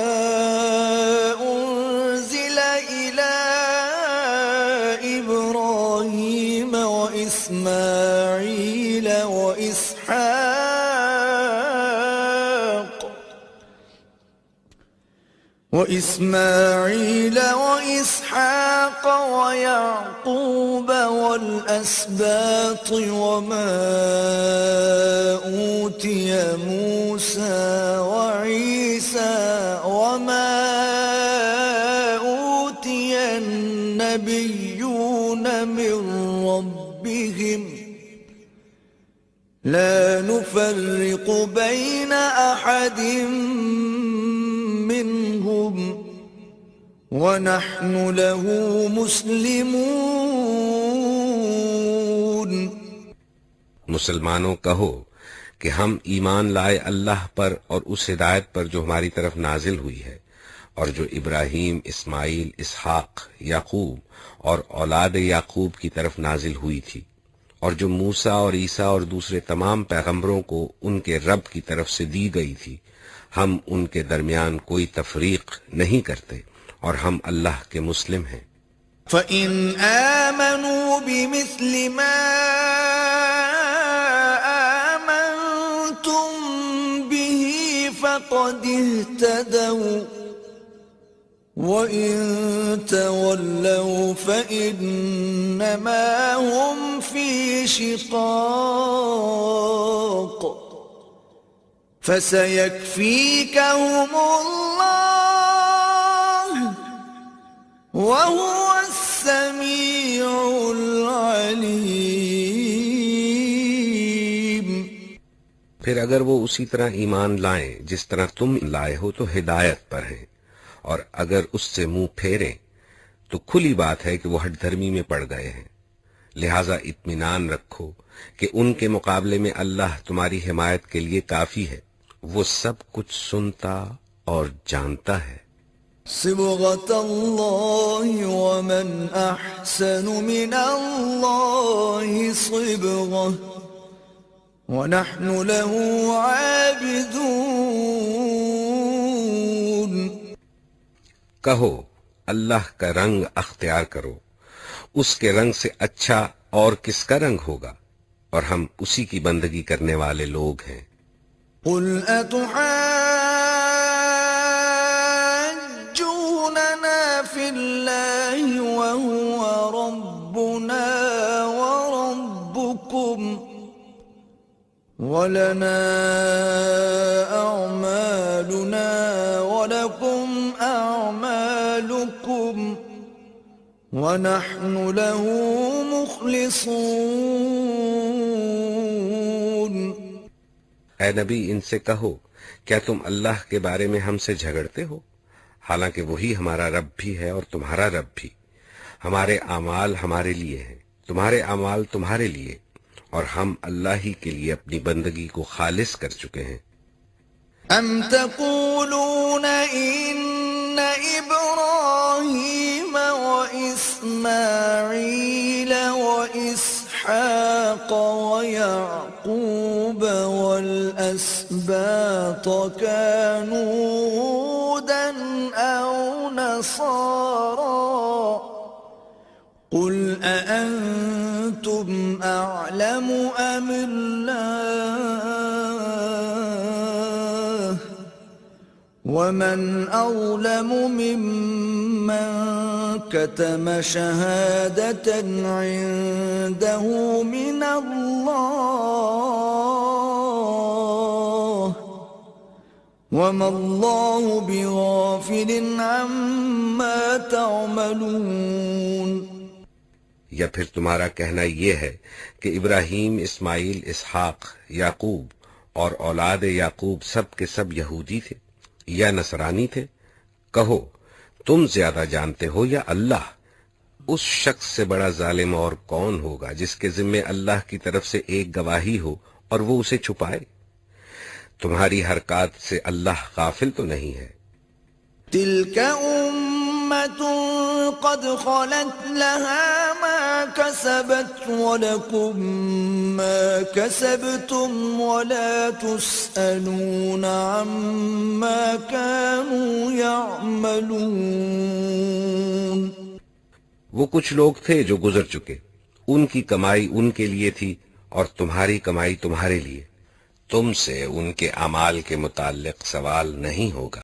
أنزل إلى إبراهيم وإسماعيل وإسحاق ويعقوب والأسباط وما أوتي موسى وعيسى وما أوتي النبيون من ربهم لا نفرق بين أحد منهم وَنَحْنُ لَهُ مُسْلِمُونَ۔ مسلمانوں کہو کہ ہم ایمان لائے اللہ پر اور اس ہدایت پر جو ہماری طرف نازل ہوئی ہے، اور جو ابراہیم، اسماعیل، اسحاق، یعقوب اور اولاد یعقوب کی طرف نازل ہوئی تھی، اور جو موسیٰ اور عیسیٰ اور دوسرے تمام پیغمبروں کو ان کے رب کی طرف سے دی گئی تھی، ہم ان کے درمیان کوئی تفریق نہیں کرتے، اور ہم اللہ کے مسلم ہیں۔ فَإِنْ آمَنُوا بِمِثْلِ مَا آمَنْتُمْ بِهِ فَقَدِ اهْتَدَوْا وَإِنْ تَوَلَّوْا فَإِنَّمَا هُمْ فِي شِقَاقٍ فَسَيَكْفِيكَهُمُ اللَّهُ وَهُوَ السَّمِيعُ الْعَلِيمُ۔ پھر اگر وہ اسی طرح ایمان لائیں جس طرح تم لائے ہو تو ہدایت پر ہیں، اور اگر اس سے منہ پھیریں تو کھلی بات ہے کہ وہ ہٹ دھرمی میں پڑ گئے ہیں۔ لہذا اطمینان رکھو کہ ان کے مقابلے میں اللہ تمہاری حمایت کے لیے کافی ہے، وہ سب کچھ سنتا اور جانتا ہے۔ صبغة الله ومن أحسن من الله صبغة ونحن له عابدون۔ کہو اللہ کا رنگ اختیار کرو، اس کے رنگ سے اچھا اور کس کا رنگ ہوگا، اور ہم اسی کی بندگی کرنے والے لوگ ہیں۔ قل أتحاجوننا في الله وهو ربنا وربكم ولنا أعمالنا ولكم أعمالكم ونحن له مخلصون۔ اے نبی ان سے کہو کیا تم اللہ کے بارے میں ہم سے جھگڑتے ہو؟ حالانکہ وہی ہمارا رب بھی ہے اور تمہارا رب بھی. ہمارے اعمال ہمارے لیے ہیں، تمہارے اعمال تمہارے لیے، اور ہم اللہ ہی کے لیے اپنی بندگی کو خالص کر چکے ہیں. أم تقولون إن إبراهيم وإسماعيل وإسحاق ويعقوب والأسباط كانوا هودا أو نصارى قل أأنتم أعلم أم الله ومن أظلم ممن كتم شهادة عنده من الله وما الله بغافل عما تعملون. یا پھر تمہارا کہنا یہ ہے کہ ابراہیم، اسماعیل، اسحاق، یعقوب اور اولاد یعقوب سب کے سب یہودی تھے یا نصرانی تھے؟ کہو تم زیادہ جانتے ہو یا اللہ؟ اس شخص سے بڑا ظالم اور کون ہوگا جس کے ذمے اللہ کی طرف سے ایک گواہی ہو اور وہ اسے چھپائے؟ تمہاری حرکات سے اللہ غافل تو نہیں ہے. تلك أمة قد خلت لها ما كسبت ولكم ما كسبتم ولا تسألون عما كانوا يعملون. وہ کچھ لوگ تھے جو گزر چکے، ان کی کمائی ان کے لیے تھی اور تمہاری کمائی تمہارے لیے. تم سے ان کے اعمال کے متعلق سوال نہیں ہوگا.